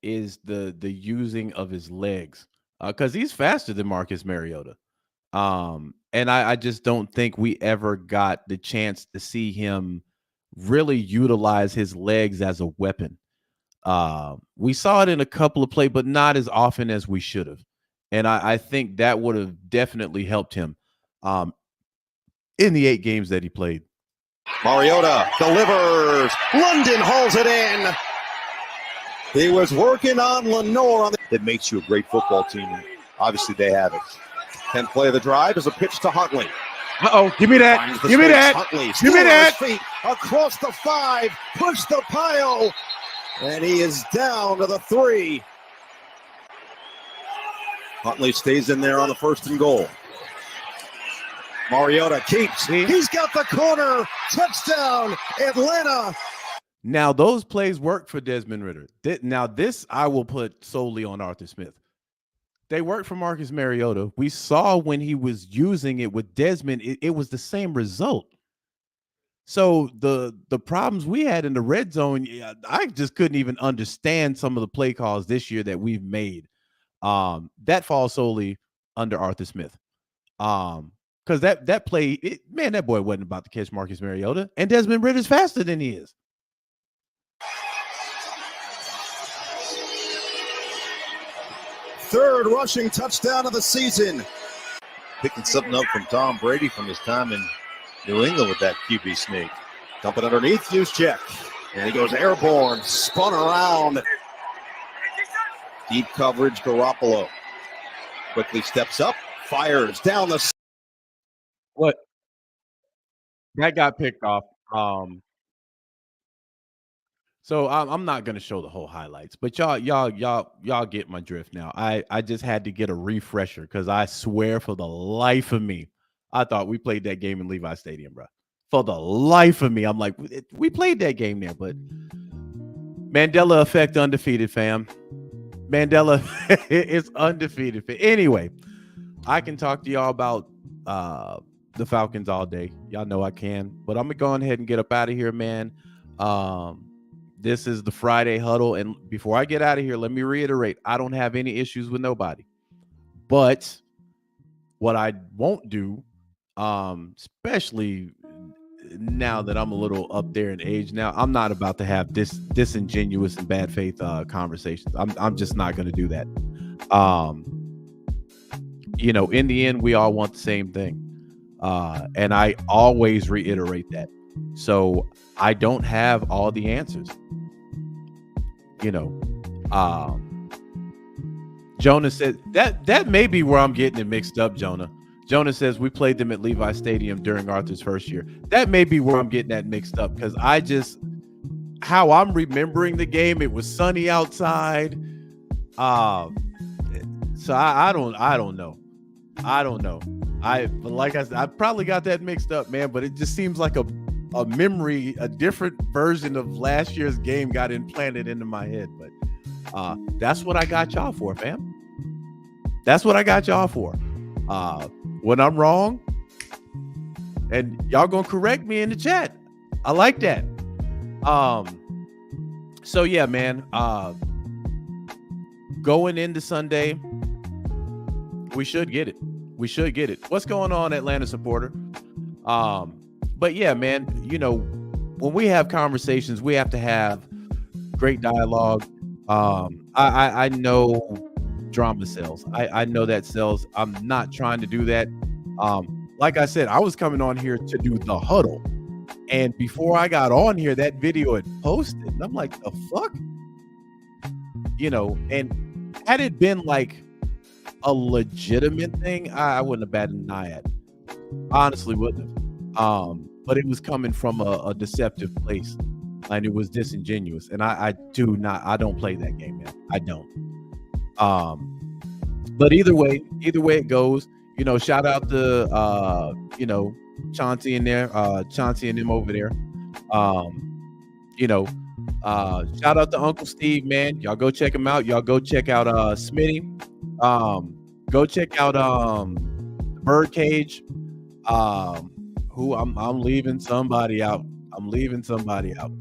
is the using of his legs, because he's faster than Marcus Mariota. And I just don't think we ever got the chance to see him really utilize his legs as a weapon. We saw it in a couple of plays, but not as often as we should have. And I think that would have definitely helped him in the 8 games that he played. Mariota delivers. London hauls it in. He was working on Lenore. It makes you a great football team. Obviously, they have it. 10th play of the drive is a pitch to Huntley. Uh-oh, give me that. Finds the Give me space. that. Huntley Give still me on that. his feet, across the 5, push the pile, and he is down to the 3. Huntley stays in there on the 1st and goal. Mariota keeps. He's got the corner. Touchdown, Atlanta. Now, those plays work for Desmond Ridder. Now, this I will put solely on Arthur Smith. They worked for Marcus Mariota. We saw when he was using it with Desmond, it was the same result. So the problems we had in the red zone, I just couldn't even understand some of the play calls this year that we've made. That falls solely under Arthur Smith. Because that play, man, that boy wasn't about to catch Marcus Mariota, and Desmond Ridder's faster than he is. Third rushing touchdown of the season. Picking something up from Tom Brady from his time in New England with that QB sneak. Dump it underneath, use check. And he goes airborne, spun around. Deep coverage, Garoppolo. Quickly steps up, fires down the... What? That got picked off. So I'm not gonna show the whole highlights, but y'all get my drift now. I just had to get a refresher because I swear for the life of me, I thought we played that game in Levi Stadium, bro. For the life of me, I'm like, we played that game there, but Mandela effect undefeated, fam. Mandela is undefeated. Anyway, I can talk to y'all about the Falcons all day. Y'all know I can, but I'm gonna go ahead and get up out of here, man. This is the Friday huddle. And before I get out of here, let me reiterate, I don't have any issues with nobody. But what I won't do, especially now that I'm a little up there in age now, I'm not about to have disingenuous and bad faith conversations. I'm just not going to do that. In the end, we all want the same thing. And I always reiterate that. So I don't have all the answers. Jonah said that may be where I'm getting it mixed up, Jonah. Jonah says we played them at Levi Stadium during Arthur's first year. That may be where I'm getting that mixed up because how I'm remembering the game, it was sunny outside. So I don't know. But like I said, I probably got that mixed up, man. But it just seems like a memory, a different version of last year's game got implanted into my head. But that's what I got y'all for, fam. That's what I got y'all for. When I'm wrong, and y'all gonna correct me in the chat. I like that. So yeah, man. Going into Sunday, we should get it. What's going on, Atlanta supporter? But yeah, man, when we have conversations, we have to have great dialogue. I know drama sells. I know that sells. I'm not trying to do that. Like I said, I was coming on here to do the huddle. And before I got on here, that video had posted. And I'm like, the fuck? And had it been like a legitimate thing, I wouldn't have batted an eye at it. Honestly, wouldn't have. But it was coming from a deceptive place, and it was disingenuous. And I don't play that game, man. I don't. But either way it goes, shout out to Chauncey and them over there. You know, shout out to Uncle Steve, man. Y'all go check him out. Y'all go check out Smitty. Go check out Birdcage. Who I'm leaving somebody out. I'm leaving somebody out.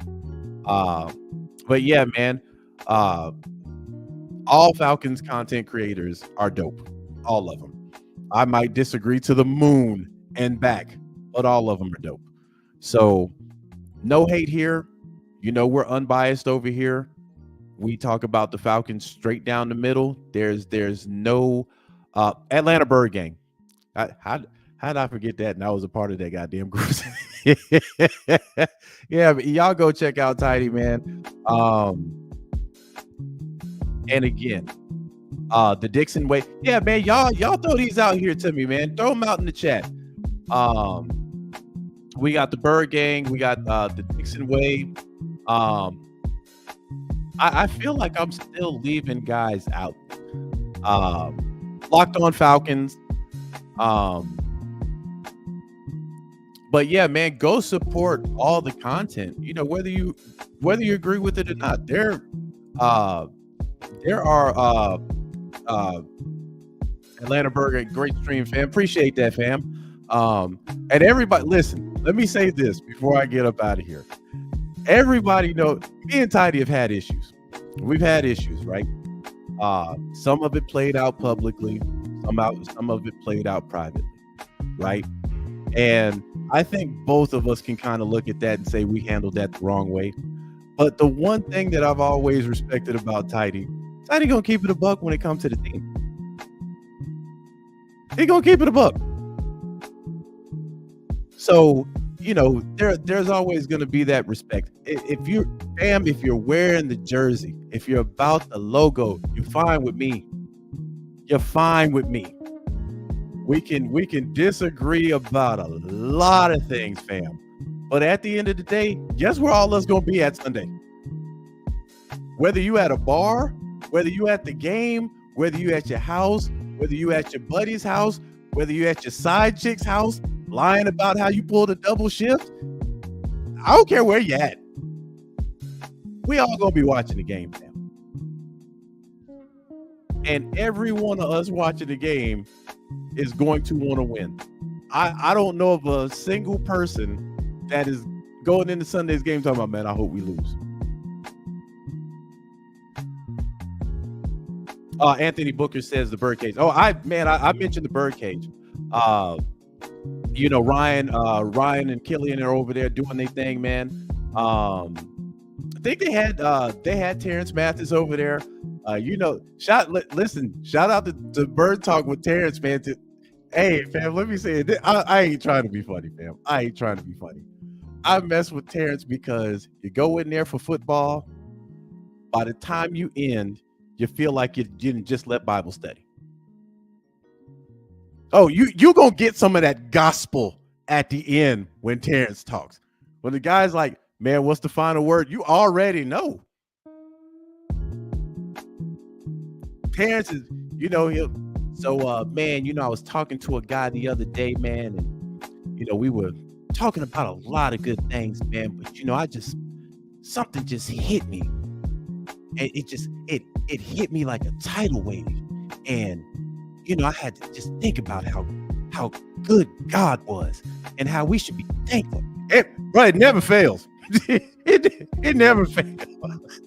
But yeah, man. All Falcons content creators are dope. All of them. I might disagree to the moon and back, but all of them are dope. So no hate here. You know, we're unbiased over here. We talk about the Falcons straight down the middle. There's no Atlanta Bird Gang. How did I forget that? And I was a part of that goddamn group. Yeah, but y'all go check out Tidy, man. And again, the Dixon way. Yeah, man, y'all throw these out here to me, man. Throw them out in the chat. We got the Bird Gang. We got the Dixon way. I feel like I'm still leaving guys out. Locked on Falcons. But yeah, man, go support all the content. You know, whether you agree with it or not. There are Atlanta Burger, great stream, fam. Appreciate that, fam. And everybody, listen, let me say this before I get up out of here. Everybody know me and Tidy have had issues. We've had issues, right? Some of it played out publicly, some of it played out privately, right? And I think both of us can kind of look at that and say we handled that the wrong way. But the one thing that I've always respected about Tidy gonna keep it a buck when it comes to the team. He gonna keep it a buck. So, you know, there's always gonna be that respect. If you're wearing the jersey, if you're about the logo, you're fine with me. You're fine with me. We can disagree about a lot of things, fam. But at the end of the day, guess where all us gonna be at Sunday? Whether you at a bar, whether you at the game, whether you at your house, whether you at your buddy's house, whether you at your side chick's house, lying about how you pulled a double shift, I don't care where you at. We all gonna be watching the game, fam. And every one of us watching the game is going to want to win. I don't know of a single person that is going into Sunday's game talking about, man, I hope we lose. Anthony Booker says the Birdcage. Oh, I mentioned the Birdcage. You know, Ryan and Killian are over there doing their thing, man. I think they had Terrence Mathis over there. You know, shout out to Bird Talk with Terrence, man. Hey, fam, let me say it. I ain't trying to be funny, fam. I ain't trying to be funny. I mess with Terrence because you go in there for football. By the time you end, you feel like you didn't just let Bible study. Oh, you gonna get some of that gospel at the end when Terrence talks. When the guy's like, man, what's the final word? You already know. Terrence is, you know, man, you know, I was talking to a guy the other day, man, and, you know, we were talking about a lot of good things, man, but, you know, something just hit me. And it hit me like a tidal wave. And, you know, I had to just think about how good God was and how we should be thankful. It never fails. it never fails.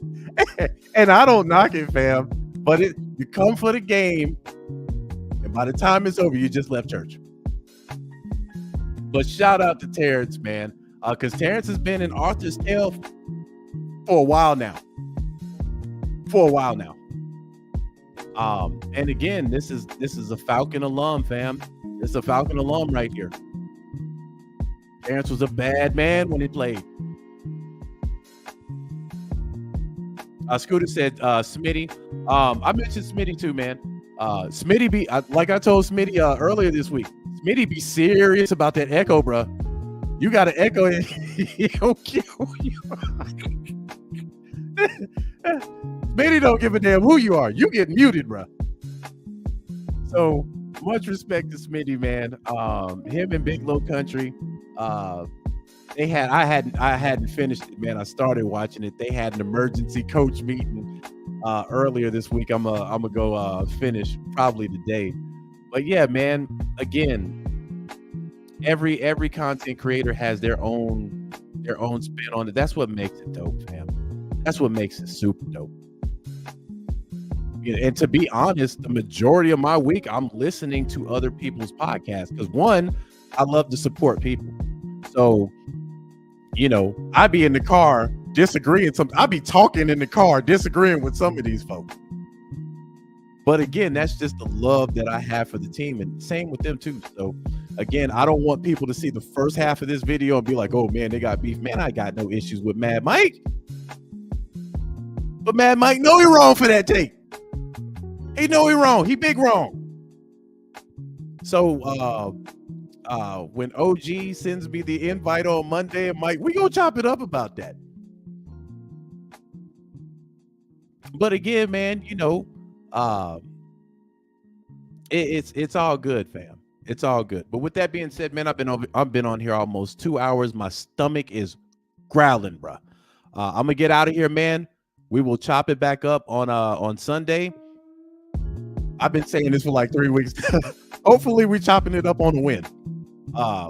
And I don't knock it, fam, but you come for the game, and by the time it's over, you just left church. But shout out to Terrence, man, because Terrence has been in Arthur's Tale for a while now. And again, this is a Falcon alum, fam. It's a Falcon alum right here. Terrence was a bad man when he played. Scooter said Smitty. I mentioned Smitty too, man. Smitty like I told Smitty earlier this week. Smitty be serious about that echo, bro. You got an echo and he'll kill you. Smitty don't give a damn who you are. You get muted, bro. So much respect to Smitty, man. Him and Big Low Country. I hadn't finished it, man. I started watching it. They had an emergency coach meeting earlier this week. I'm gonna go finish probably today. But yeah, man. Again, every content creator has their own spin on it. That's what makes it dope, fam. That's what makes it super dope. And to be honest, the majority of my week, I'm listening to other people's podcasts because one, I love to support people. So, I be in the car disagreeing. I be talking in the car disagreeing with some of these folks. But again, that's just the love that I have for the team, and same with them too. So again, I don't want people to see the first half of this video and be like, "Oh man, they got beef." Man, I got no issues with Mad Mike, but Mad Mike know he wrong for that take. He know he wrong. He big wrong. So when OG sends me the invite on Monday, I'm like, we gonna chop it up about that. But again, man, it's all good, fam. It's all good. But with that being said, man, I've been on here almost 2 hours. My stomach is growling, bro. I'm gonna get out of here, man. We will chop it back up on Sunday. I've been saying this for like 3 weeks. Hopefully, we're chopping it up on the win. I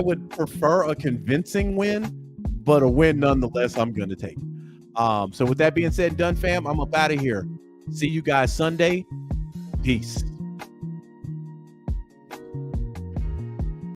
would prefer a convincing win, but a win nonetheless. I'm gonna take. So with that being said and done, fam, I'm up out of here. See you guys Sunday. Peace.